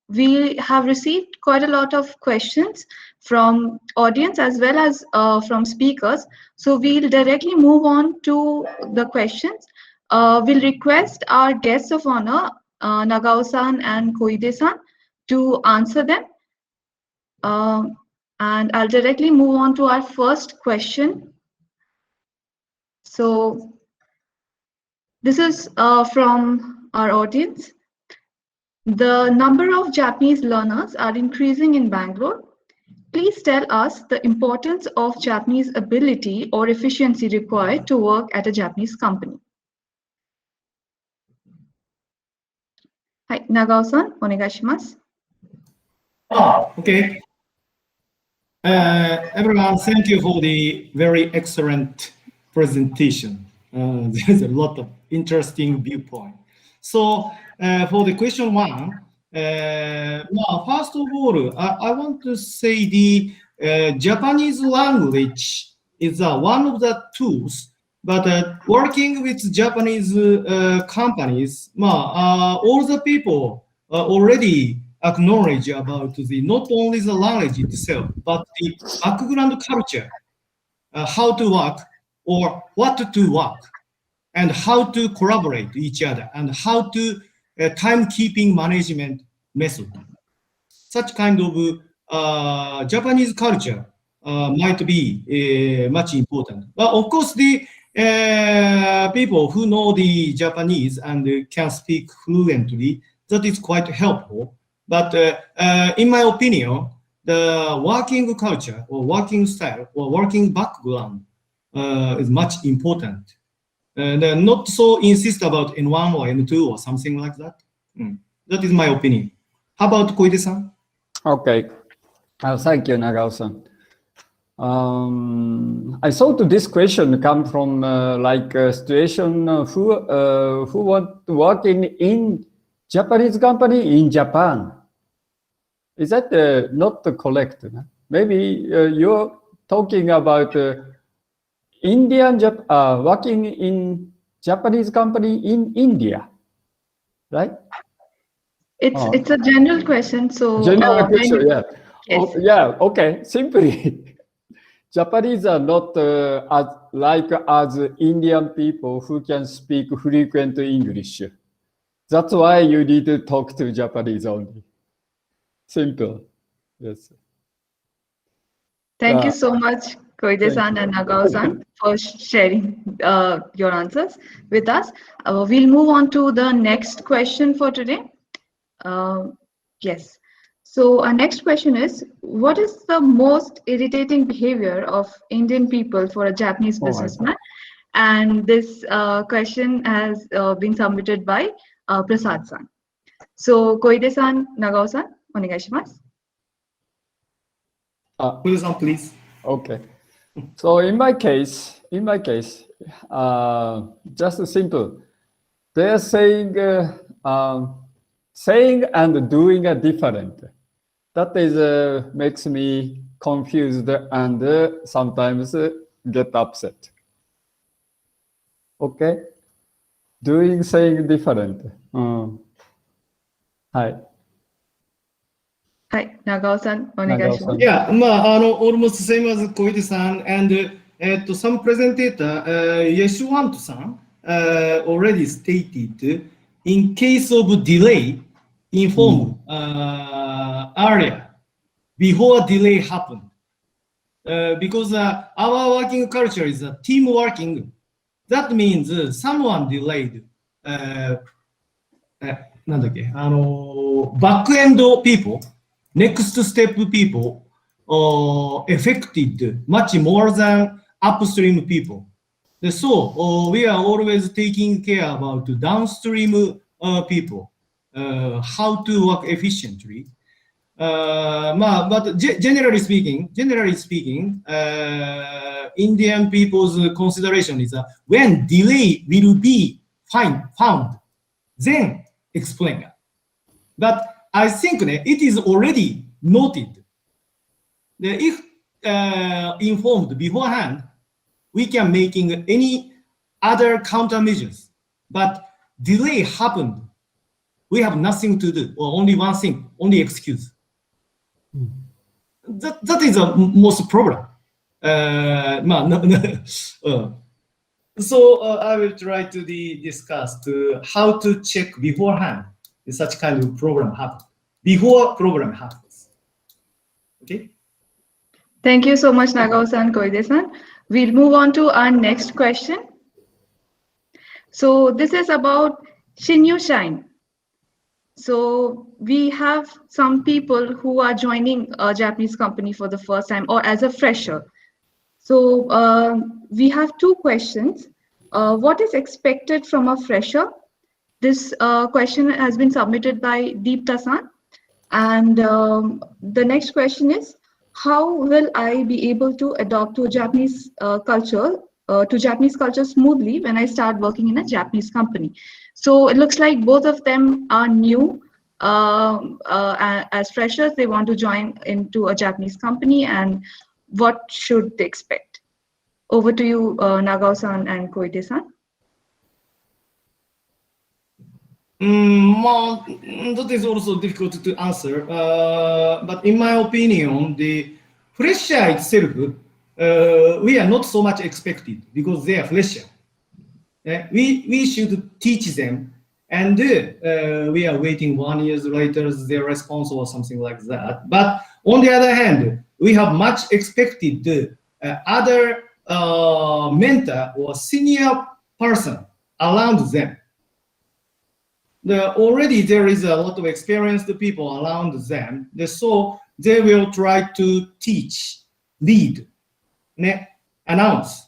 we have received quite a lot of questions from audience as well as from speakers. So we'll directly move on to the questions. We'll request our guests of honor, Nagao-san and Koide-san, to answer them. And I'll directly move on to our first question. So this is from our audience. The number of Japanese learners are increasing in Bangalore. Please tell us the importance of Japanese ability or efficiency required to work at a Japanese company. Hi, Nagao-san, onegaishimasu. Okay. Everyone, thank you for the very excellent presentation. There's a lot of interesting viewpoint. So for the question one, first of all, I want to say the Japanese language is one of the tools, but working with Japanese companies, all the people already acknowledge about the not only the language itself, but the background culture, how to work or what to work, and how to collaborate each other, and how to timekeeping management method. Such kind of Japanese culture might be much important. But of course, the people who know the Japanese and can speak fluently, that is quite helpful. But in my opinion, the working culture or working style or working background is much important. And not so insist about N1 or N2 or something like that. That is my opinion. How about Koide-san? Okay. Thank you, Nagao-san. I thought this question come from like a situation who want to work in Japanese company in Japan. Is that not correct? Maybe you're talking about Indian working in Japanese company in India, right? It's a general question. So general question, yeah. Yes. Oh, yeah. Okay. Simply, Japanese are not as Indian people who can speak frequent English. That's why you need to talk to Japanese only. Simple. Yes. Thank you so much, Koide-san and Nagao-san, for sharing your answers with us. We'll move on to the next question for today. Yes. So our next question is, what is the most irritating behavior of Indian people for a Japanese businessman? And this question has been submitted by Prasad-san. So Koide-san, Nagao-san, onegaishimasu. Koide-san, please. Okay. So in my case, just simple. They're saying and doing are different. That is makes me confused and sometimes get upset. Okay, saying different. Hi. Hi, Nagao-san, onegaishimasu. Yeah, almost same as Koide-san, and some presentator, Yeshwant-san, already stated, in case of delay, inform earlier, before delay happened. Because our working culture is team working. That means someone delayed. Back end people, next step people affected much more than upstream people. So we are always taking care about downstream people, how to work efficiently. But generally speaking, Indian people's consideration is when delay will be found, then explain. But I think it is already noted that if informed beforehand, we can making any other countermeasures. But delay happened we have nothing to do, or only one thing, only excuse. That is the most problem. So I will try to discuss how to check beforehand if such kind of problem happens, before problem happens. Okay. Thank you so much, Nagao-san, Koide-san. We'll move on to our next question. So this is about Shinyu Shine. So we have some people who are joining a Japanese company for the first time or as a fresher. So we have two questions. What is expected from a fresher? This question has been submitted by Deepta-san. And the next question is, how will I be able to adopt to Japanese culture smoothly when I start working in a Japanese company? So it looks like both of them are new as freshers. They want to join into a Japanese company, and what should they expect? Over to you, Nagao-san and Koide-san. That is also difficult to answer. But in my opinion, the fresher itself, we are not so much expected because they are fresher. We should teach them, and we are waiting 1 year later their response or something like that. But on the other hand, we have much expected other mentor or senior person around them. Already there is a lot of experienced people around them, so they will try to teach, lead, announce.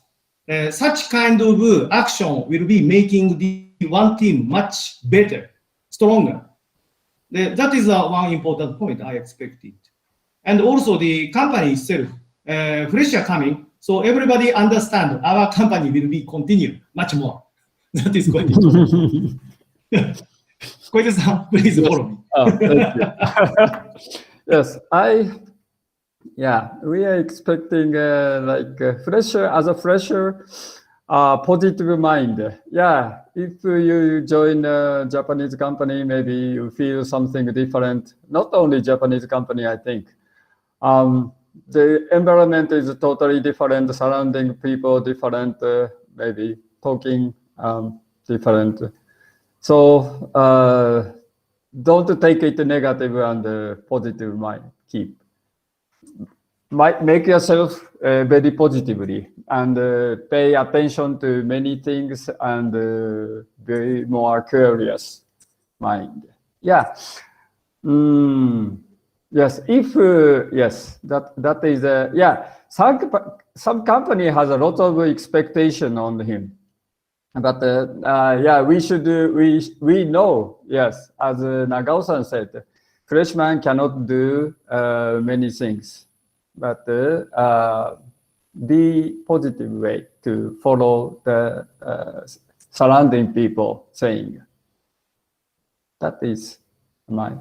Such kind of action will be making the one team much better, stronger. That is one important point I expected. And also the company itself, fresher coming, so everybody understand our company will be continue much more. That is quite important. Koide-san, please follow me. Thank you. Yes, we are expecting fresher as a fresher, positive mind. Yeah, if you join a Japanese company, maybe you feel something different. Not only Japanese company, I think. The environment is totally different, surrounding people different, maybe talking different. So don't take it negative and positive mind. Make yourself very positively and pay attention to many things and be more curious mind. Yeah. Yes. Yes, that is some company has a lot of expectation on him. But we know, yes, as Nagao-san said, freshman cannot do many things, but be positive way to follow the surrounding people saying. That is my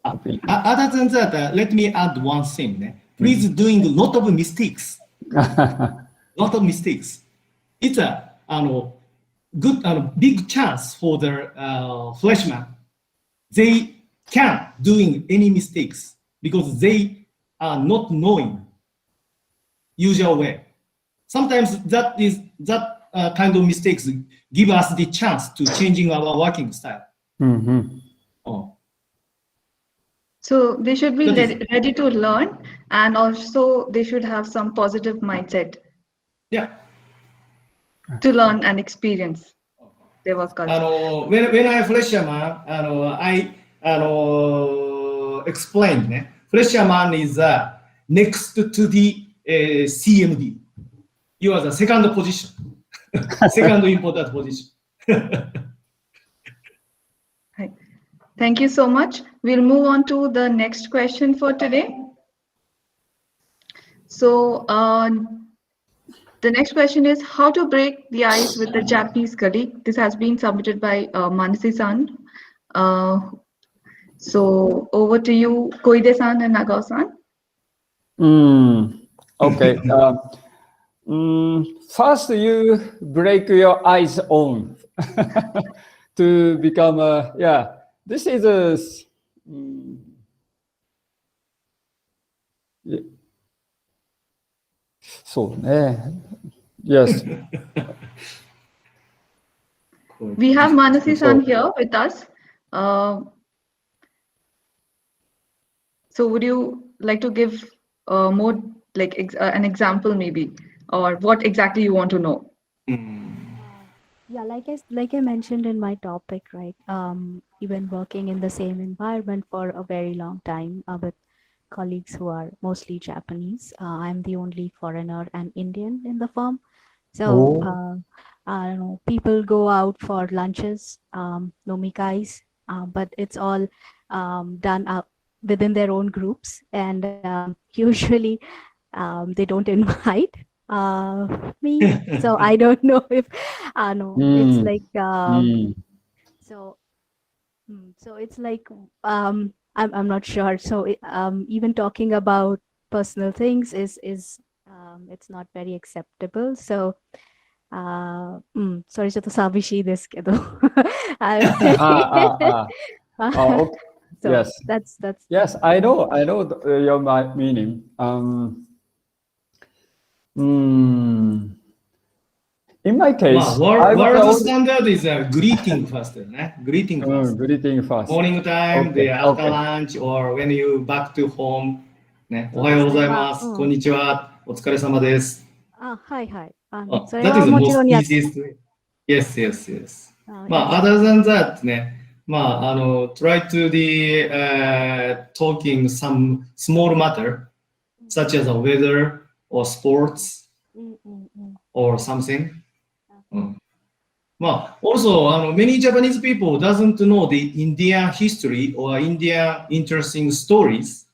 opinion. Other than that, let me add one thing. Please doing a lot of mistakes. Lot of mistakes. It's a good big chance for the freshmen. They can't doing any mistakes because they are not knowing usual way. Sometimes that kind of mistakes give us the chance to changing our working style. So they should be ready to learn, and also they should have some positive mindset. Yeah. To learn and experience their work culture. When I freshman, I explained. Freshman is next to the CMD. You are the second position, second important position. Thank you so much. We'll move on to the next question for today. So the next question is how to break the ice with the Japanese colleague. This has been submitted by Manasi-san. So over to you, Koide-san and Nagao-san. Okay. First, you break your eyes on to become this is a so yes. We have Manasi-san here with us. So would you like to give more like an example maybe, or what exactly you want to know? Yeah, like I mentioned in my topic, right? Even working in the same environment for a very long time with colleagues who are mostly Japanese. I'm the only foreigner and Indian in the firm. So I don't know, people go out for lunches, nomikais, but it's all done within their own groups, and usually they don't invite me. So I don't know if no, it's like so. So it's like I'm not sure. So even talking about personal things is it's not very acceptable. So それちょっと寂しいですけど。Oh, okay. So Yes. that's Yes, I know your meaning. In my case, world standard is a greeting first, greeting first. Greeting first. Morning time, Okay, after lunch, or when you back to home. ね、おはようございます。こんにちは。お疲れ様です。はいはい。そ That れ is は the もちろ most んやっ easiest way. Yes, yes, yes. yes. Other than that ね、try to talking some small matter, such as a weather or sports or something. Also, many Japanese people doesn't know the Indian history or Indian interesting stories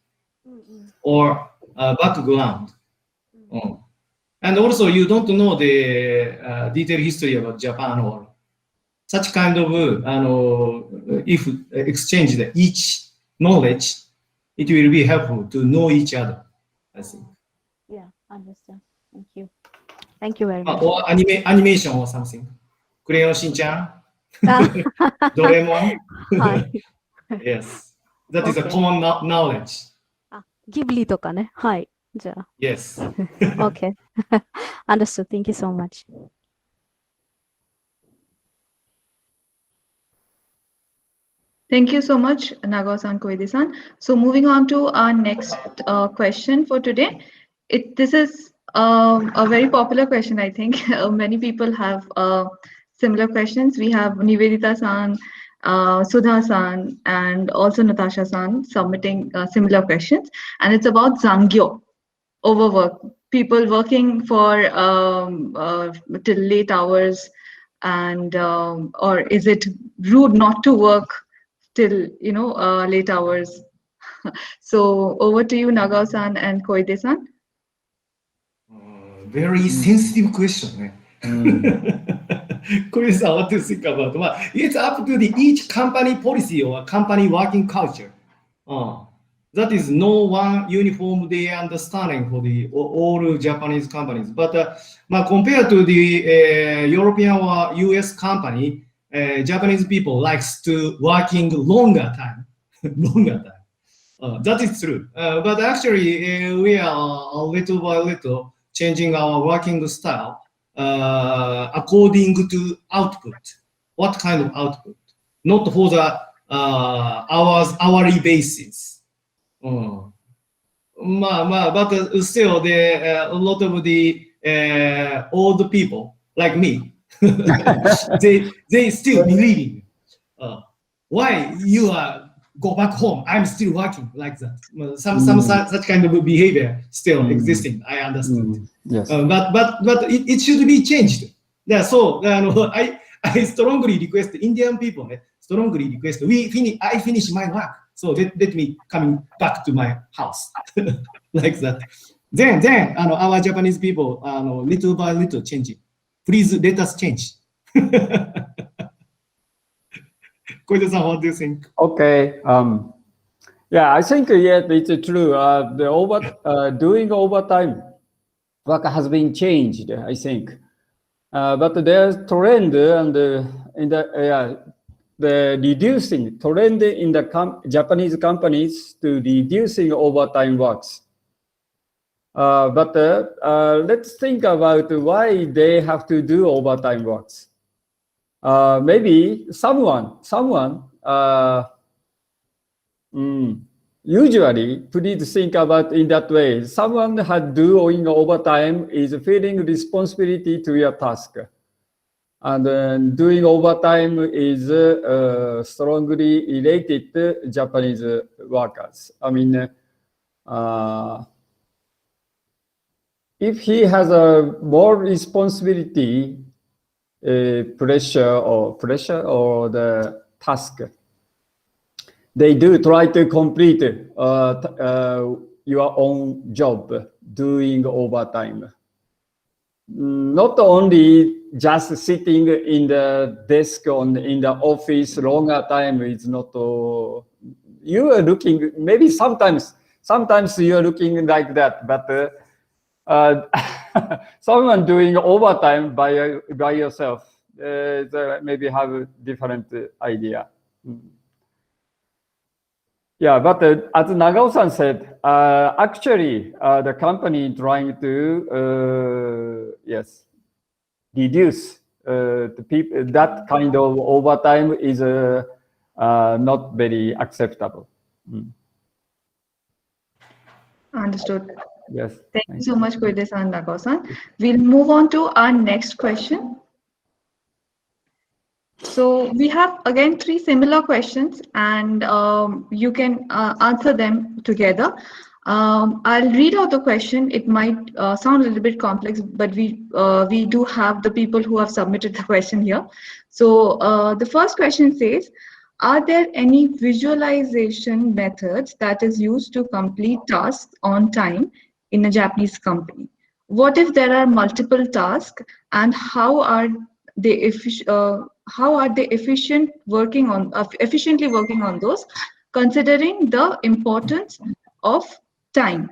or background. And also, you don't know the detailed history about Japan or such kind of, if exchange each knowledge, it will be helpful to know each other, I think. Yeah, understand. Thank you. Thank you very much. Or animation or something. クレヨンしんちゃんドレモン Yes. That is a common knowledge. ギブリとかね。はい。じゃあ。Yes. Okay. Understood. Thank you so much. Thank you so much, Nagao-san, Koide-san. So moving on to our next question for today. This is a very popular question, I think. Many people have similar questions. We have Nivedita-san, Sudha-san, and also Natasha-san submitting similar questions. And it's about Zangyo, overwork. People working for till late hours, and or is it rude not to work till late hours? So over to you, Nagao-san and Koide-san. Very sensitive question. Koide-san, what do you think about? Well, it's up to each company policy or company working culture. That is no one uniform day understanding for all Japanese companies. But compared to the European or US company, Japanese people likes to working longer time. That is true. But actually, we are little by little changing our working style according to output. What kind of output? Not for the hourly basis. But still, a lot of the old people like me, they still believing. Why you go back home? I'm still working like that. Some such kind of behavior still existing. I understand. Yes. But it should be changed. Yeah. So I strongly request Indian people. Strongly request I finish my work. So let me coming back to my house like that. Then our Japanese people little by little changing. Please let us change. Koide-san, what do you think? Okay. Yeah, I think it's true. Doing overtime work has been changed, I think. But there's trend and in the the reducing trend in the Japanese companies to reducing overtime works. But let's think about why they have to do overtime works. Maybe someone usually, please think about in that way. Someone had doing overtime is feeling responsibility to your task. And then doing overtime is strongly related to Japanese workers. I mean, if he has a more responsibility, pressure or the task, they do try to complete your own job doing overtime. Not only just sitting in the desk in the office longer time is not. You are looking, maybe sometimes you are looking like that, but someone doing overtime by yourself maybe have a different idea. Yeah, but as Nagao-san said, actually the company trying to reduce the people, that kind of overtime is not very acceptable. Understood. Yes. Thank you so much, Koide-san and Nagao-san. We'll move on to our next question. So we have again 3 similar questions, and you can answer them together. I'll read out the question. It might sound a little bit complex, but we do have the people who have submitted the question here. So the first question says, are there any visualization methods that is used to complete tasks on time in a Japanese company? What if there are multiple tasks, and how are they efficiently working on those, considering the importance of time?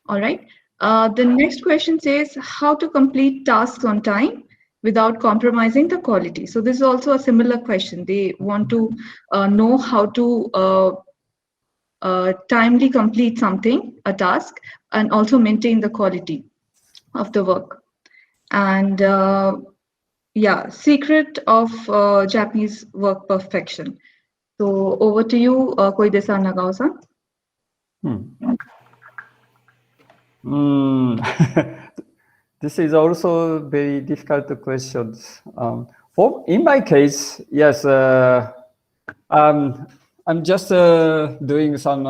All right. The next question says how to complete tasks on time without compromising the quality. So this is also a similar question. They want to know how to timely complete a task, and also maintain the quality of the work. And secret of Japanese work perfection. So over to you, Koide-san, Nagao-san. This is also very difficult questions. In my case, yes, I'm just doing some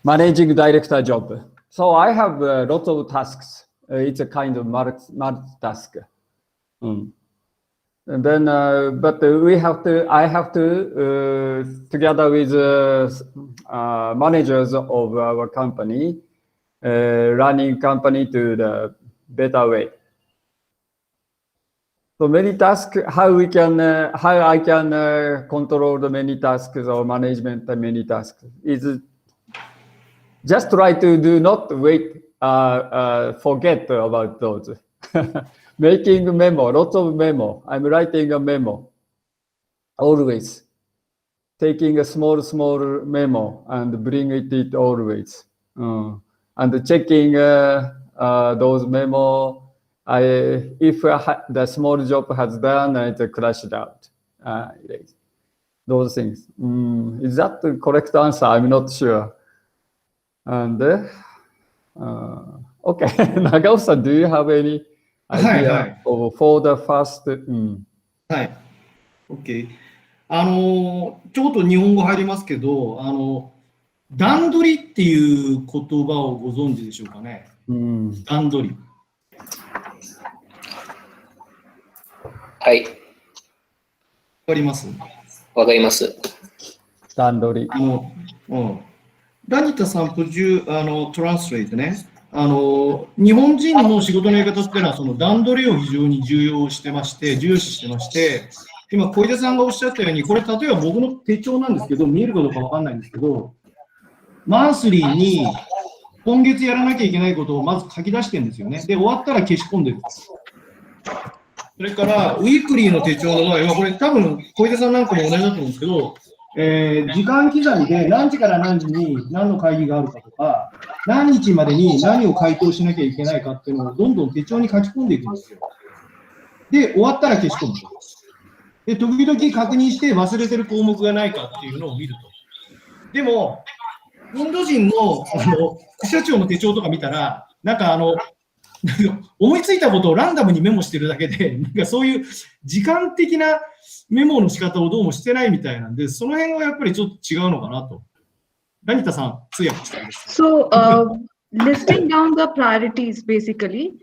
managing director job. So I have lots of tasks. It's a kind of multitask. And then, but I have to, together with managers of our company, running company to the better way. So many tasks, how I can control the many tasks or management the many tasks is just try to do not forget about those. Making a memo, lots of memo. I'm writing a memo, always. Taking a small memo and bring it always. And checking those memo. If the small job has done, it crashed out. Those things. Is that the correct answer? I'm not sure. And okay, Nagao-san, do you have any idea for the first? はい。OK。ちょっと日本語入りますけど、段取りっていう言葉をご存知でしょうかね。段取り。はい。わかります？わかります。段取り。ラニタさん、トランスレートね。日本人の仕事のやり方っていうのは、その段取りを非常に重視してまして、今、小出さんがおっしゃったように、これ、例えば僕の手帳なんですけど、見えるかどうかわかんないんですけど、マンスリーに今月やらなきゃいけないことをまず書き出してるんですよね。で、終わったら消し込んでるんです。それから、ウィークリーの手帳の場合は、これ多分、小出さんなんかも同じだと思うんですけど、時間刻みで何時から何時に何の会議があるかとか、何日までに何を回答しなきゃいけないかっていうのをどんどん手帳に書き込んでいくんですよ。で、終わったら消し込むと。で、時々確認して忘れてる項目がないかっていうのを見ると。でも、インド人の副社長の手帳とか見たら、なんか思いついたことをランダムにメモしてるだけで、なんかそういう時間的なメモの仕方をどうもしてないみたいなんで、その辺はやっぱりちょっと違うのかなと。ラニタさん、通訳してます。So, listing down the priorities basically,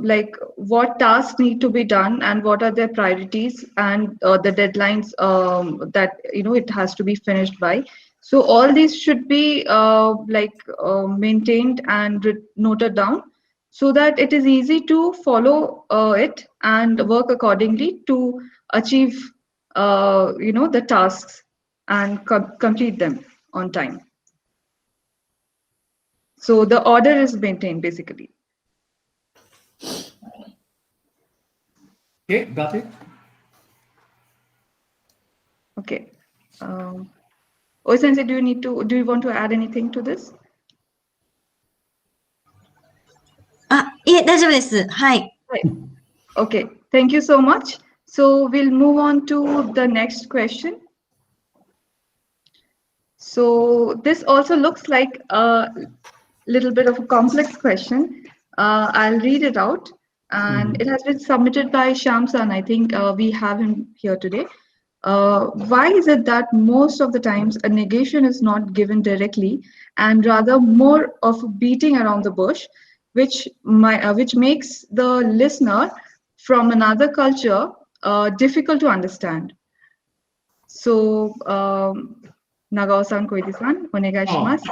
like what tasks need to be done and what are their priorities and the deadlines that it has to be finished by. So all these should be maintained and noted down so that it is easy to follow it and work accordingly to achieve the tasks and complete them on time. So the order is maintained basically. Okay, got it? Okay. Oi-sensei, do you want to add anything to this? いえ、大丈夫です。はい。Okay, thank you so much. So we'll move on to the next question. So this also looks like a little bit of a complex question. I'll read it out. And it has been submitted by Shamsan. I think we have him here today. Why is it that most of the times a negation is not given directly and rather more of beating around the bush, which makes the listener from another culture difficult to understand? So, Nagao-san, Koide-san, onegai shimasu.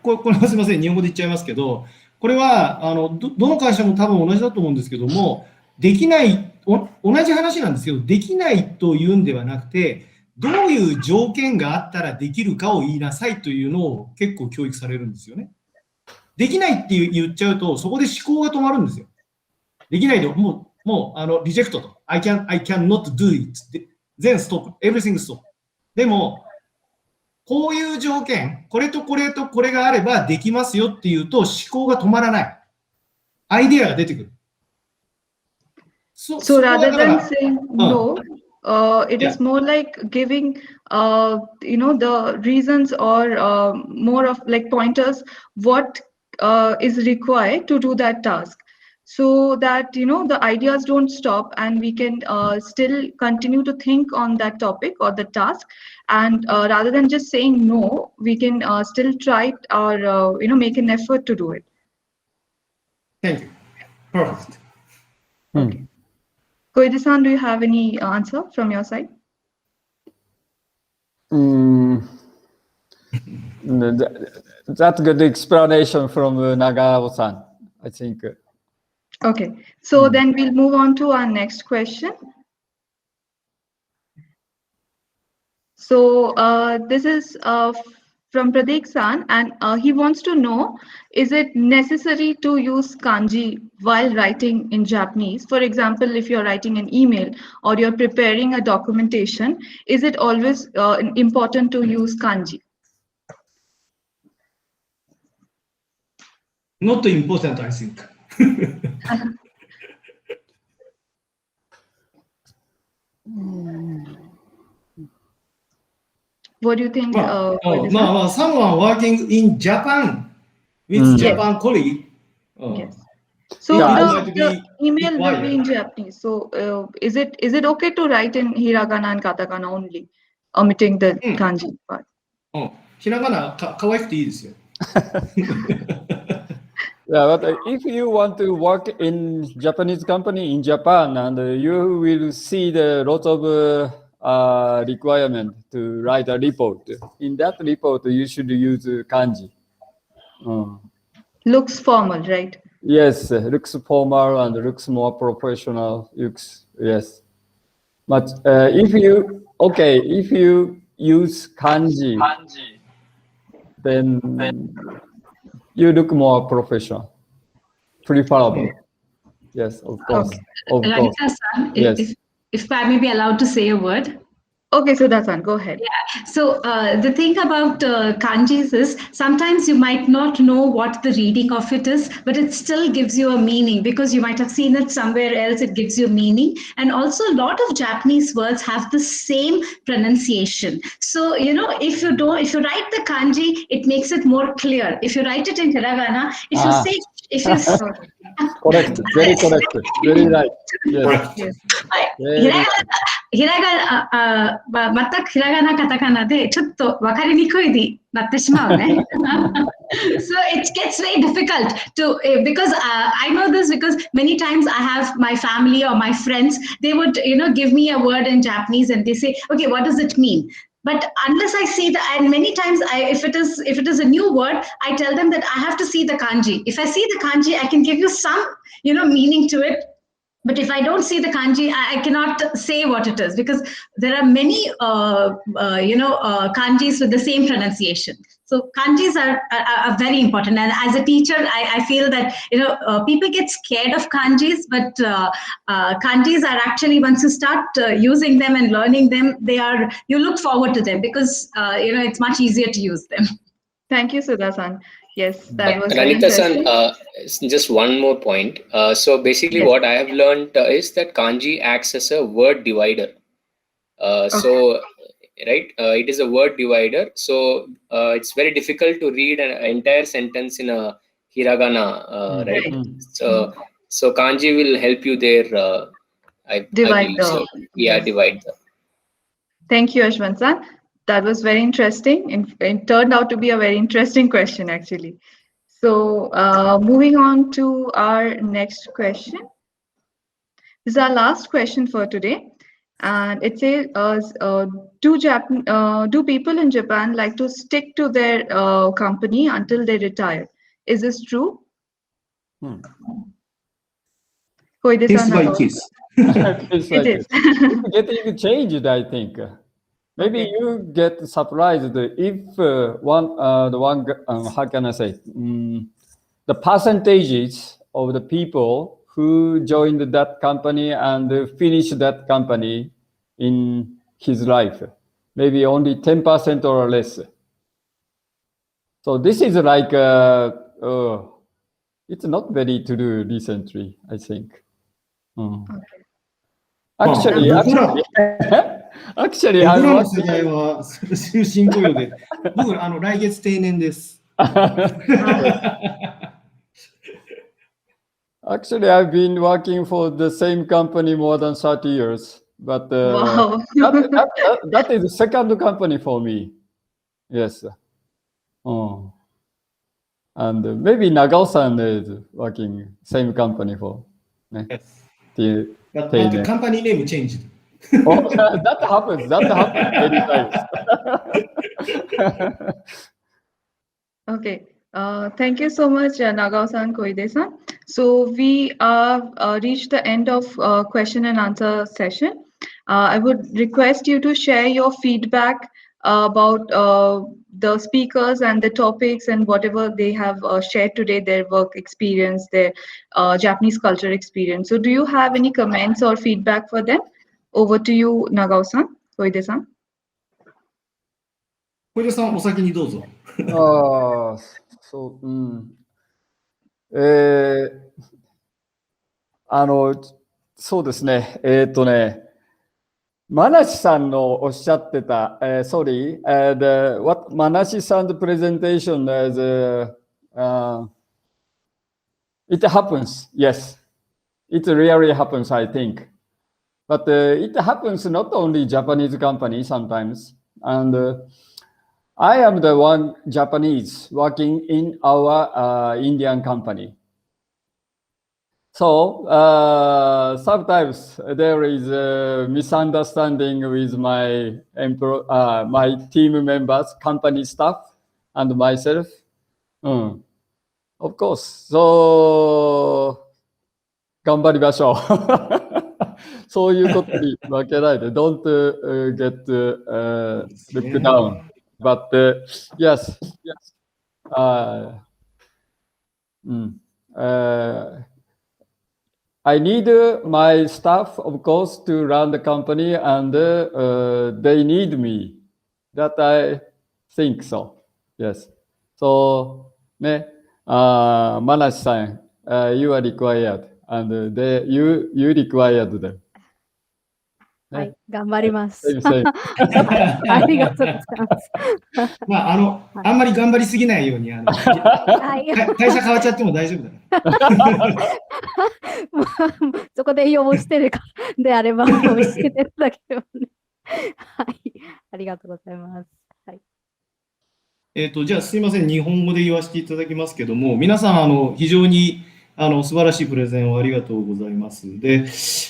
これはすみません、日本語で言っちゃいますけど、これはどの会社も多分同じだと思うんですけども、できない同じ話なんですけど、できないというんではなくて、どういう条件があったらできるかを言いなさいというのを結構教育されるんですよね。できないって言っちゃうと、そこで思考が止まるんですよ。できないでもうリジェクトと。I cannot do it. Then stop. Everything stop. でも、こういう条件、これとこれとこれがあればできますよっていうと思考が止まらない。アイデアが出てくる。So rather than saying no, it is more like giving, the reasons or more of like pointers, what is required to do that task. So that, the ideas don't stop and we can still continue to think on that topic or the task. And rather than just saying no, we can still try it or, make an effort to do it. Thank you. Perfect. Okay. Koide-san, do you have any answer from your side? That's good explanation from Nagao-san, I think. Okay, so then we'll move on to our next question. So this is from Pradeek-san, and he wants to know, is it necessary to use kanji while writing in Japanese? For example, if you're writing an email or you're preparing a documentation, is it always important to use kanji? Not important, I think. What do you think? Someone working in Japan with Japan colleague. Yes. So the email will be in Japanese. So is it okay to write in hiragana and katakana only, omitting the kanji part? ひらがなかわいくていいですよ。Yeah, but if you want to work in Japanese company in Japan, and you will see the lot of requirement to write a report. In that report, you should use kanji. Looks formal, right? Yes, looks formal and looks more professional. Yes, but if you use kanji, then you look more professional, preferable. Yes, of course. Okay. Of course. Ranita-san, Yes. if I may be allowed to say a word. Okay, Sudha-san, go ahead. Yeah. So the thing about kanjis is sometimes you might not know what the reading of it is, but it still gives you a meaning because you might have seen it somewhere else. It gives you meaning. And also a lot of Japanese words have the same pronunciation. So, you know, if you write the kanji, it makes it more clear. If you write it in hiragana, if you correct, very correct, very right. Yes. Yes. ひらがな、全くひらがなカタカナでちょっと分かりにくいになってしまうね。So it gets very difficult to because I know this because many times I have my family or my friends, they would give me a word in Japanese and they say, okay, what does it mean? But unless I see and many times if it is a new word, I tell them that I have to see the kanji. If I see the kanji, I can give you some meaning to it. But if I don't see the kanji, I cannot say what it is because there are many, kanjis with the same pronunciation. So kanjis are very important. And as a teacher, I feel that, people get scared of kanjis, but kanjis are actually, once you start using them and learning them, you look forward to them because, it's much easier to use them. Thank you, Sudha-san. Yes, that was very Ranita-san, interesting. just one more point. So basically what I have learned is that kanji acts as a word divider. So, right, it is a word divider. So it's very difficult to read an entire sentence in a hiragana, right? So kanji will help you there. I believe so. Yeah, divide the. Thank you, Ashwant-san. That was very interesting. It turned out to be a very interesting question, actually. So moving on to our next question. This is our last question for today. And it says, do people in Japan like to stick to their company until they retire? Is this true? Case by case. It is. It's getting changed, I think. Maybe you get surprised if how can I say, the percentages of the people who joined that company and finished that company in his life, maybe only 10% or less. So this is like, it's not very to do recently, I think. Actually,僕らの世代は終身雇用で、僕来月定年です。Actually, I've been working for the same company more than 30 years, but wow. that is the second company for me. Yes. And maybe Nagao-san is working same company for. Yes. But the company name changed. That happens many times. Okay. Thank you so much, Nagao-san, Koide-san. So we have reached the end of question and answer session. I would request you to share your feedback about the speakers and the topics and whatever they have shared today, their work experience, their Japanese culture experience. So do you have any comments or feedback for them? Over to you, Nagao-san, Koide-san. 小出さん、お先にどうぞ。そう、そうですね。マナシさんのおっしゃってた、sorry, what Manashi-san's presentation is, it happens, yes. It really happens, I think. But it happens not only Japanese companies sometimes. And I am the one Japanese working in our Indian company. So sometimes there is a misunderstanding with my team members, company staff, and myself. Of course. So 頑張りましょう。そういうことに負けないで。Don't get looked down. But yes. I need my staff, of course, to run the company, and they need me. That I think so. Yes. So, Manas-san, you are required, and you required them. はい、頑張ります。 Same. ありがとうございます。まあ、あんまり頑張りすぎないように、会社変わっちゃっても大丈夫だね。そこで要望してるかであれば、教えていただければね。はい、ありがとうございます。はい。じゃあすいません、日本語で言わせていただきますけども、皆さん、非常に素晴らしいプレゼンをありがとうございます。で、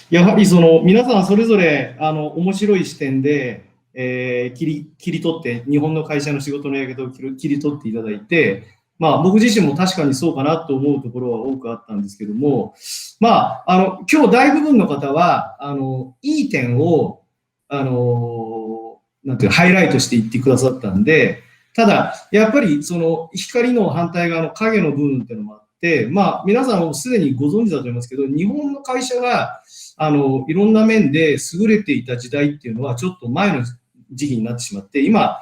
やはり皆さんそれぞれ面白い視点で、切り取って、日本の会社の仕事のやり方を切り取っていただいて、まあ、僕自身も確かにそうかなと思うところは多くあったんですけども、まあ、今日大部分の方は、いい点を、なんていうハイライトしていってくださったんで、ただ、やっぱり光の反対側の影の部分っていうのもあって、まあ、皆さんもすでにご存知だと思いますけど、日本の会社がいろんな面で優れていた時代っていうのは、ちょっと前の時期になってしまって、今、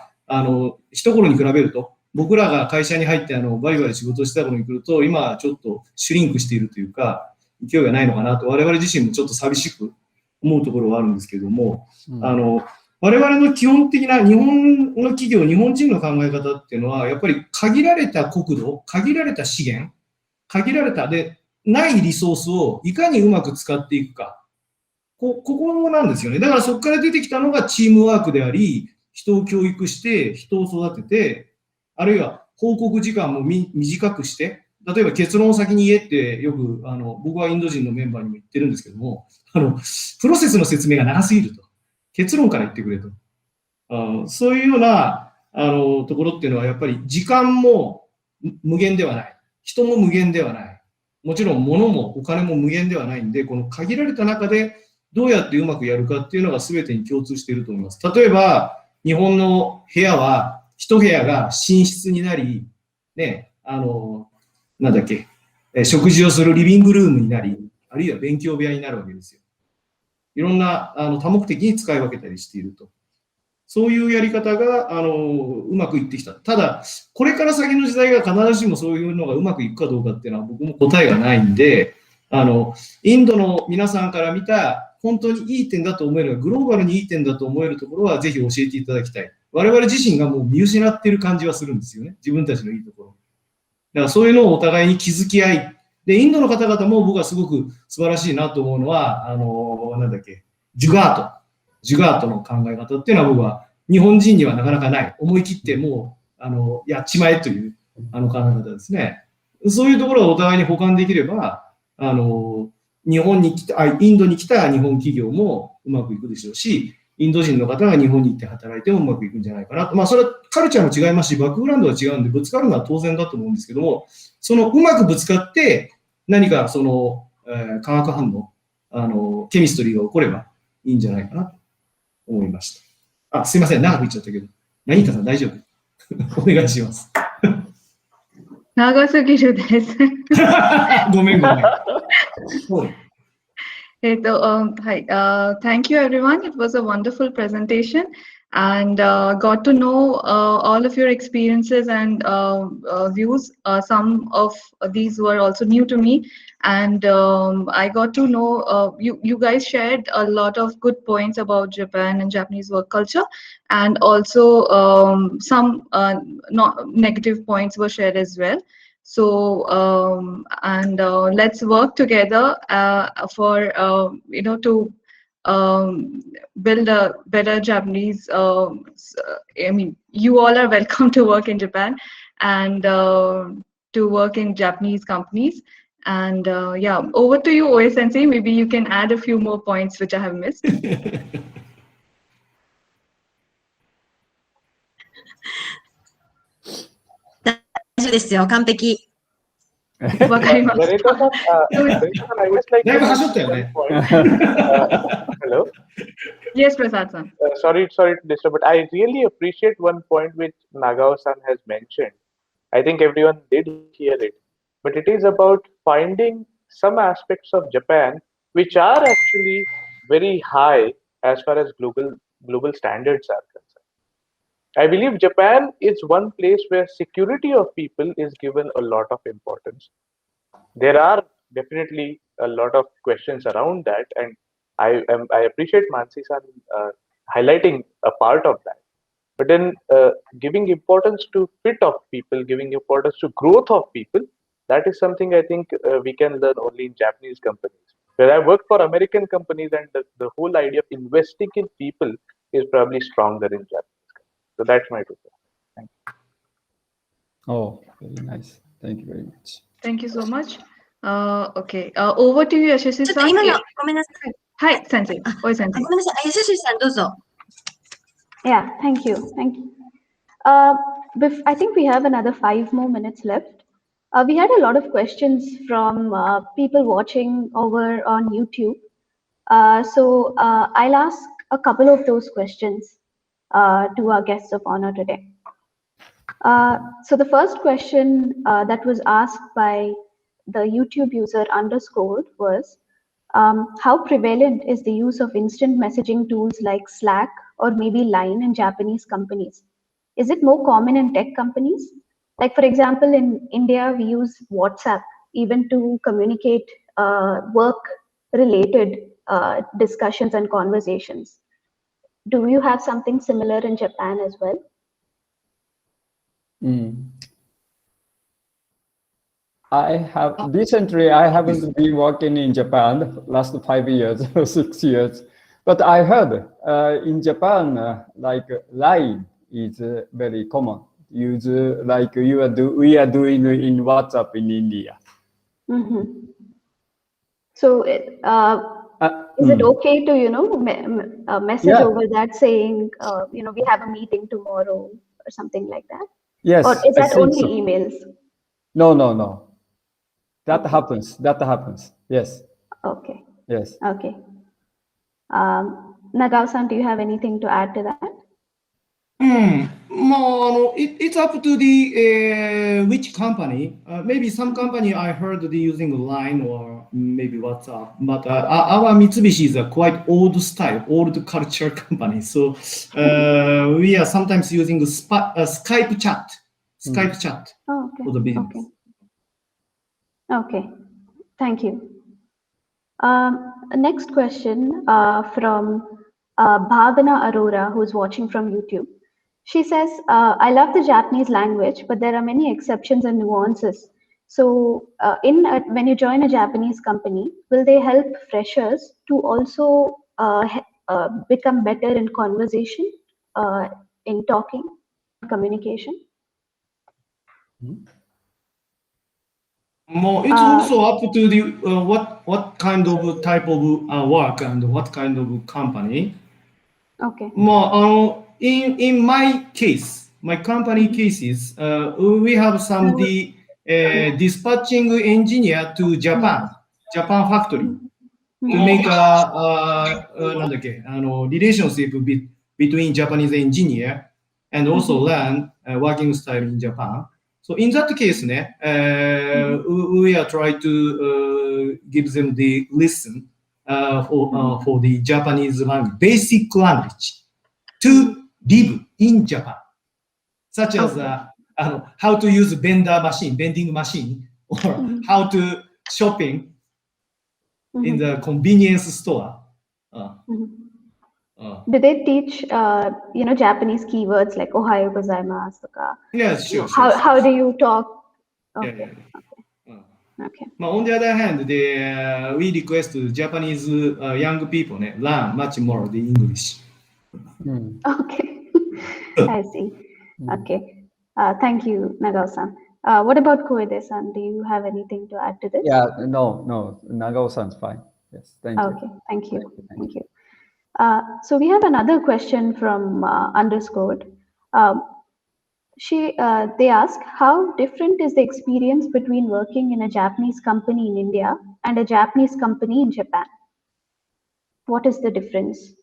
一頃に比べると、僕らが会社に入ってバリバリ仕事をした頃に来ると、今ちょっとシュリンクしているというか、勢いがないのかなと、我々自身もちょっと寂しく思うところはあるんですけども、我々の基本的な日本の企業、日本人の考え方っていうのは、やっぱり限られた国土、限られた資源、限られたでないリソースをいかにうまく使っていくか。ここなんですよね。だからそこから出てきたのがチームワークであり、人を教育して、人を育てて、あるいは報告時間も短くして、例えば結論を先に言えってよく僕はインド人のメンバーにも言ってるんですけども、プロセスの説明が長すぎると。結論から言ってくれと。そういうようなところっていうのはやっぱり時間も無限ではない。人も無限ではない。もちろん物もお金も無限ではないんで、この限られた中でどうやってうまくやるかっていうのが全てに共通していると思います。例えば、日本の部屋は一部屋が寝室になり、ね、なんだっけ、食事をするリビングルームになり、あるいは勉強部屋になるわけですよ。いろんな多目的に使い分けたりしていると。そういうやり方がうまくいってきた。ただ、これから先の時代が必ずしもそういうのがうまくいくかどうかっていうのは僕も答えがないんで、インドの皆さんから見た本当にいい点だと思える、グローバルにいい点だと思えるところはぜひ教えていただきたい。我々自身がもう見失っている感じはするんですよね。自分たちのいいところ。だからそういうのをお互いに気づき合い。で、インドの方々も僕はすごく素晴らしいなと思うのは、なんだっけ、ジュガートの考え方っていうのは僕は日本人にはなかなかない。思い切ってもう、やっちまえという考え方ですね。そういうところをお互いに補完できれば、日本に来た、インドに来た日本企業もうまくいくでしょうし、インド人の方が日本に行って働いてもうまくいくんじゃないかなと。まあ、それはカルチャーも違いますし、バックグラウンドは違うんで、ぶつかるのは当然だと思うんですけども、そのうまくぶつかって、何かその、化学反応、ケミストリーが起こればいいんじゃないかなと思いました。すいません、長く言っちゃったけど、何かさん大丈夫お願いします。長すぎるです。ごめん。Thank you everyone. It was a wonderful presentation and got to know all of your experiences and views. Some of these were also new to me, and I got to know you guys shared a lot of good points about Japan and Japanese work culture, and also some negative points were shared as well. So let's work together for to build a better Japanese. I mean, you all are welcome to work in Japan and to work in Japanese companies. And yeah, over to you, Oe Sensei. Maybe you can add a few more points which I have missed. 大丈夫ですよ。完璧。わかります。I would like to hello. Yes, Prasad-san. Sorry to disturb, but I really appreciate one point which Nagao-san has mentioned. I think everyone did hear it, but it is about finding some aspects of Japan which are actually very high as far as global standards are concerned. I believe Japan is one place where security of people is given a lot of importance. There are definitely a lot of questions around that, and I appreciate Mansi-san highlighting a part of that. But then giving importance to fit of people, giving importance to growth of people, that is something I think we can learn only in Japanese companies. Where I work for American companies, and the whole idea of investing in people is probably stronger in Japanese companies. So that's my two cents. Thank you. Oh, very nice. Thank you very much. Thank you so much. Okay. Over to you, ちょっと Yashashi-san. 今のごめんなさい。はい、先生。おい先生。ごめんなさい。やししさんどうぞ。Yeah, thank you. Thank you. I think we have another 5 more minutes left. We had a lot of questions from people watching over on YouTube. So I'll ask a couple of those questions to our guests of honor today. So the first question that was asked by the YouTube user underscored was, how prevalent is the use of instant messaging tools like Slack or maybe Line in Japanese companies? Is it more common in tech companies? Like, for example, in India, we use WhatsApp even to communicate work-related discussions and conversations. Do you have something similar in Japan as well? I have recently. I haven't been working in Japan last 5 years or 6 years, but I heard in Japan like Line is very common. Use like we are doing in WhatsApp in India. Mm-hmm. So is it okay to message over that saying we have a meeting tomorrow or something like that? Yes. Or is that only so. emails? No. That happens. Yes. Okay. Yes. Okay. Nagao-san, do you have anything to add to that? It's up to the which company. Maybe some company I heard they using Line or maybe WhatsApp, but our Mitsubishi is a quite old style, old culture company. So we are sometimes using Skype chat. Oh, okay. For the business. Okay. Thank you. Next question from Bhavana Arora, who's watching from YouTube. She says, I love the Japanese language, but there are many exceptions and nuances. So when you join a Japanese company, will they help freshers to also become better in conversation, in talking, communication? It's also up to the what kind of type of work and what kind of company. Okay. In my case, my company cases, we have some dispatching engineer to Japan factory to make a relationship between Japanese engineer and also learn working style in Japan. So in that case, we are trying to give them the lesson for the Japanese language, basic language, to live in Japan, such as how to use vending machine, or how to shopping in the convenience store. Do they teach Japanese keywords like Ohayo gozaimasu? Yes, sure. How do you talk? Okay. Okay. On the other hand, we request Japanese young people learn much more the English. Okay. I see. Okay. Thank you, Nagao-san. What about Koide-san? Do you have anything to add to this? Yeah, no. Nagao-san's fine. Yes, thank you. Okay, thank you. Thank you. So we have another question from underscored. They ask, how different is the experience between working in a Japanese company in India and a Japanese company in Japan? What is the difference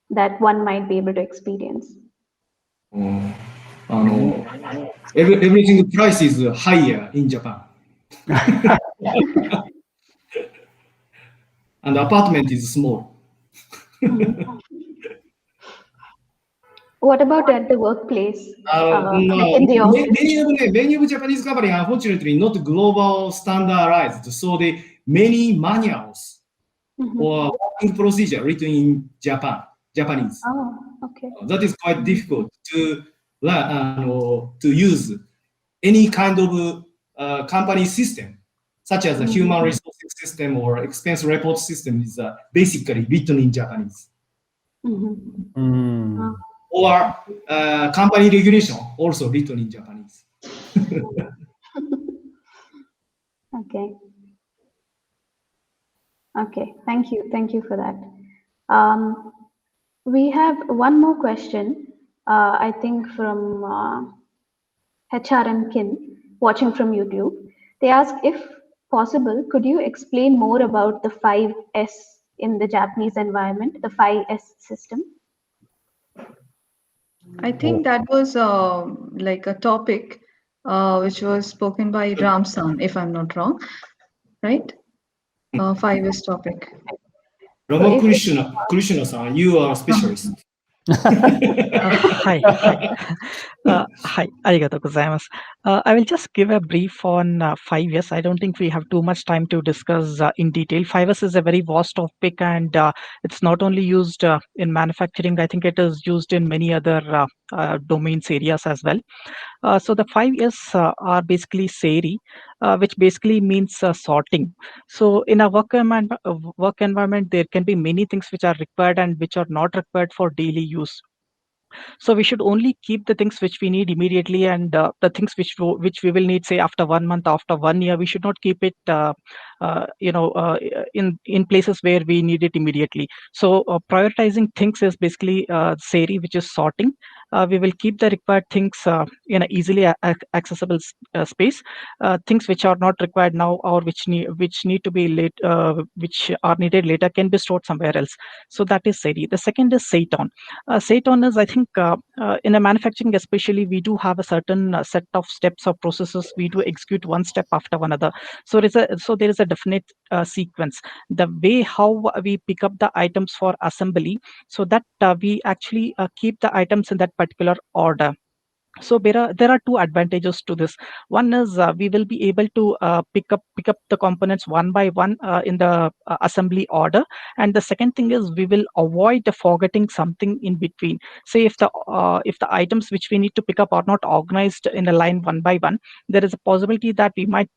that one might be able to experience? Everything price is higher in Japan. and apartment is small. What about at the workplace? No, like in the office? many of Japanese companies are unfortunately not global standardized, so many manuals or working procedure written in Japanese. Oh, okay. That is quite difficult to learn to use any kind of company system, such as a human resources system or expense report system is basically written in Japanese. Or company regulation also written in Japanese. Okay. Okay, thank you for that. We have one more question, I think from HRM Kin, watching from YouTube. They ask, if possible, could you explain more about the 5S in the Japanese environment, the 5S system? I think that was like a topic which was spoken by Ram-san, if I'm not wrong, right? 5S topic. Krishna-san, you are a specialist. Hi. Hi, ありがとうございます。I will just give a brief on 5S. I don't think we have too much time to discuss in detail. 5S is a very vast topic, and it's not only used in manufacturing. I think it is used in many other domains areas as well. So the 5S are basically SERI, which basically means sorting. So in a work environment, there can be many things which are required and which are not required for daily use. So we should only keep the things which we need immediately, and the things which we will need, say, after 1 month, after 1 year. We should not keep it in places where we need it immediately. So prioritizing things is basically SERI, which is sorting. We will keep the required things in an easily accessible space. Things which are not required now or which need to be late, which are needed later, can be stored somewhere else. So that is SERI. The second is SEITON. SEITON is, I think, in a manufacturing especially, we do have a certain set of steps or processes. We do execute one step after another. So there is a definite sequence. The way how we pick up the items for assembly, so that we actually keep the items in that particular order. So there are two advantages to this. One is we will be able to pick up the components one by one in the assembly order, and the second thing is we will avoid forgetting something in between. Say if the items which we need to pick up are not organized in a line one by one, there is a possibility that we might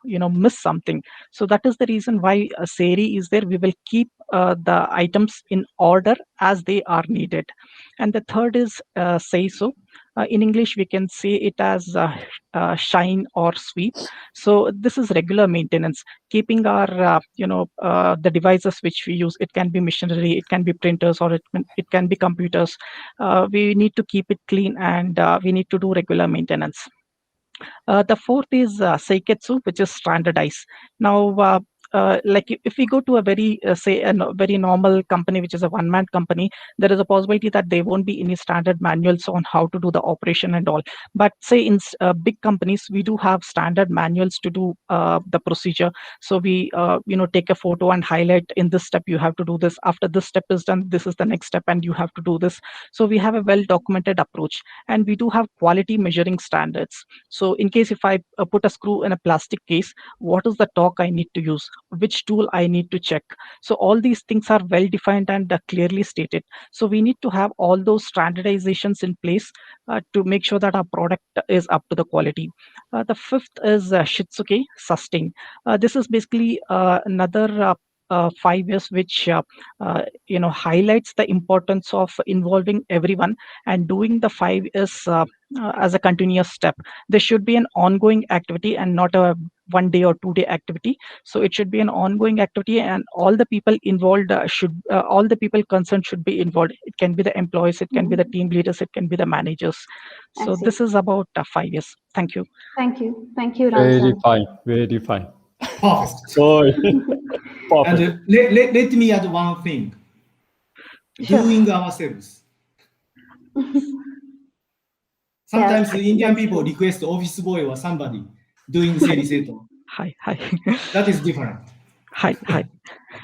miss something. So that is the reason why SERI is there. We will keep the items in order as they are needed. And the third is SEISO. In English, we can say it as shine or sweep. So this is regular maintenance, keeping our the devices which we use. It can be machinery, it can be printers, or it can be computers. We need to keep it clean, and we need to do regular maintenance. The fourth is seiketsu, which is standardized. Now, like if we go to a very very normal company, which is a one-man company, there is a possibility that there won't be any standard manuals on how to do the operation and all. But say in big companies, we do have standard manuals to do the procedure. So we take a photo and highlight, in this step you have to do this, after this step is done, this is the next step and you have to do this. So we have a well documented approach, and we do have quality measuring standards. So in case if I put a screw in a plastic case, what is the torque I need to use, which tool I need to check. So all these things are well defined and clearly stated. So we need to have all those standardizations in place to make sure that our product is up to the quality. The fifth is Shitsuke, sustain. This is basically another 5 years which highlights the importance of involving everyone and doing the 5 years as a continuous step. There should be an ongoing activity and not a 1 day or 2 day activity. So it should be an ongoing activity, and all the people involved all the people concerned should be involved. It can be the employees, it can be the team leaders, it can be the managers. So this is about 5 years. Thank you. Thank you, Very Ramsan. fine, very fine. Perfect. Sorry. And let me add one thing. Sure. Doing ourselves. Sometimes Indian people request office boy or somebody doing Seri Seto. Hi. That is different. Hi.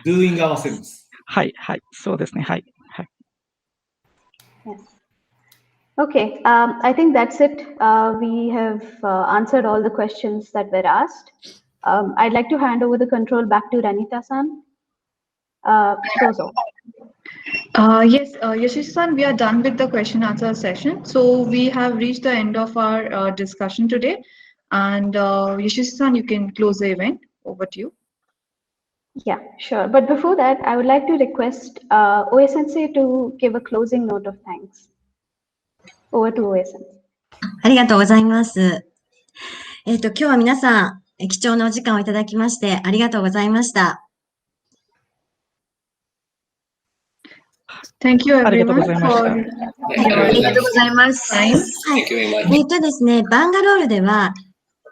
doing ourselves. はい、はい、そうですね。はい。はい。 Okay, I think that's it. We have answered all the questions that were asked. I'd like to hand over the control back to Ranita-san. Dozo. Yes, Yashish-san, we are done with the question answer session. So we have reached the end of our discussion today. And Yashish-san, you can close the event. Over to you. Yeah, sure. But before that, I would like to request OA Sensei to give a closing note of thanks. Over to OA Sensei. ありがとうございます。今日は皆さん、貴重なお時間をいただきまして、ありがとうございました。Thank you ありがとうご everyone ざいました。 for ありがとうございます。はい。ですね、バンガロールでは、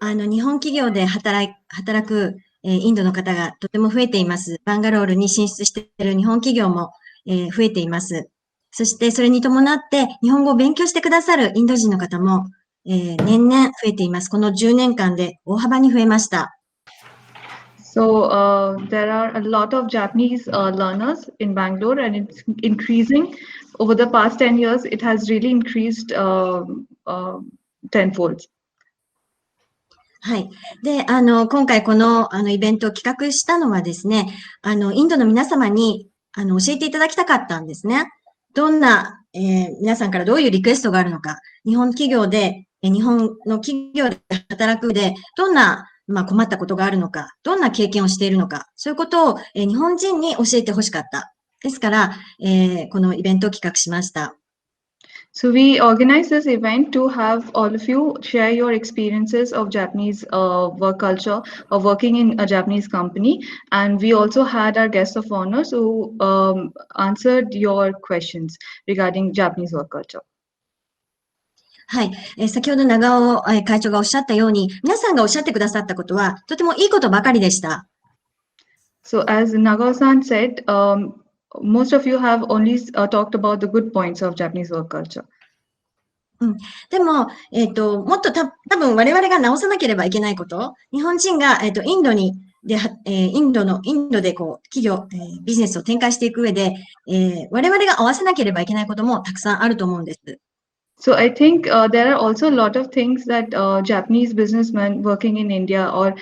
日本企業で働く、インドの方がとても増えています。バンガロールに進出している日本企業も、増えています。そして、それに伴って、日本語を勉強してくださるインド人の方も、年々増えています。この10年間で大幅に増えました。So there are a lot of Japanese learners in Bangalore, and it's increasing. Over the past 10 years, it has really increased tenfold. はい。で、今回この、イベントを企画したのはですね、インドの皆様に、教えていただきたかったんですね。どんな、皆さんからどういうリクエストがあるのか、日本企業で、日本の企業で働く上で、どんな、困ったことがあるのか、どんな経験をしているのか、そういうことを、日本人に教えてほしかった。ですから、このイベントを企画しました。So we organized this event to have all of you share your experiences of Japanese work culture or working in a Japanese company. And we also had our guest of honors who answered your questions regarding Japanese work culture. はい。先ほど長尾会長がおっしゃったように、皆さんがおっしゃってくださったことは、とてもいいことばかりでした。So as Nagao-san said, most of you have only talked about the good points of Japanese work culture. でも、もっと多分我々が直さなければいけないこと、日本人が、インドでこう、企業、ビジネスを展開していく上で、我々が合わせなければいけないこともたくさんあると思うんです。So I think there are also a lot of things that Japanese businessmen working in India or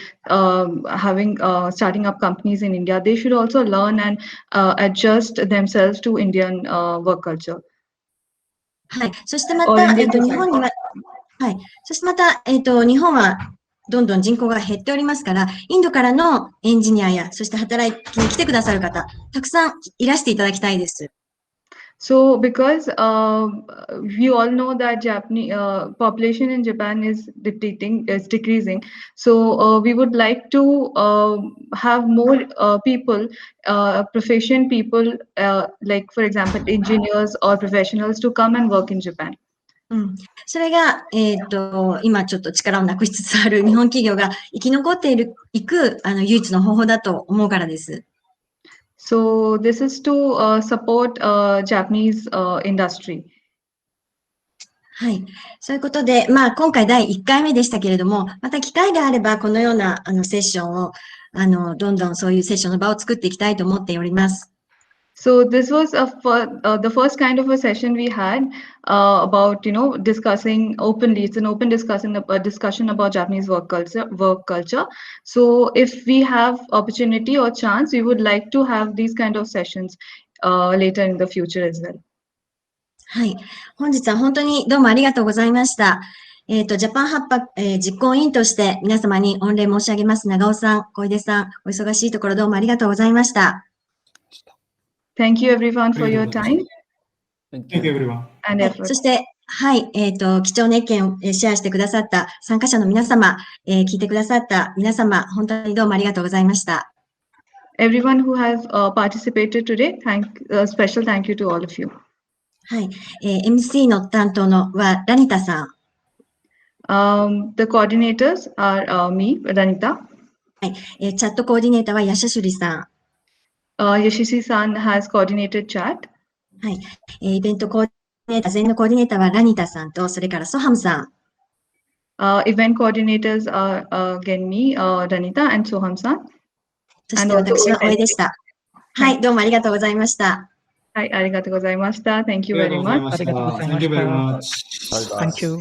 starting up companies in India, they should also learn and adjust themselves to Indian work culture. はい。そしてまた、日本には、はい。そしてまた、日本はどんどん人口が減っておりますから、インドからのエンジニアや、そして働きに来てくださる方、たくさんいらしていただきたいです。So because we all know that Japanese population in Japan is decreasing. So we would like to have more people, proficient people, like for example, engineers or professionals to come and work in Japan. それが、今ちょっと力をなくしつつある日本企業が生き残っていく唯一の方法だと思うからです。So this is to support Japanese industry. はい。そういうことで、今回第1回目でしたけれども、また機会があれば、このようなセッションを、どんどんそういうセッションの場を作っていきたいと思っております。So this was the first kind of a session we had about, discussing openly. It's an open discussion about Japanese work culture. So if we have opportunity or chance, we would like to have these kind of sessions later in the future as well. はい。本日は本当にどうもありがとうございました。ジャパンハッパ、実行委員として皆様に御礼申し上げます。長尾さん、小出さん、お忙しいところどうもありがとうございました。Thank you everyone for your time. Thank you everyone. And effort. そして、はい、貴重な意見をシェアしてくださった参加者の皆様、聞いてくださった皆様、本当にどうもありがとうございました。Everyone who has participated today, special thank you to all of you. はい、MC の担当のはラニタさん。The coordinators are me, Ranita. はい、チャットコーディネーターはヤシャシュリさん。Yashishi-san has coordinated chat. はい、イベントコーディネーター、全のコーディネーターはラニタさんと、それからソハムさん。Event coordinators are again me, Ranita and Soham-san. そして私はおえでした。はい、どうもありがとうございました。はい、ありがとうございました。Thank you very much. ありがとうございました。Thank you very much. Thank you.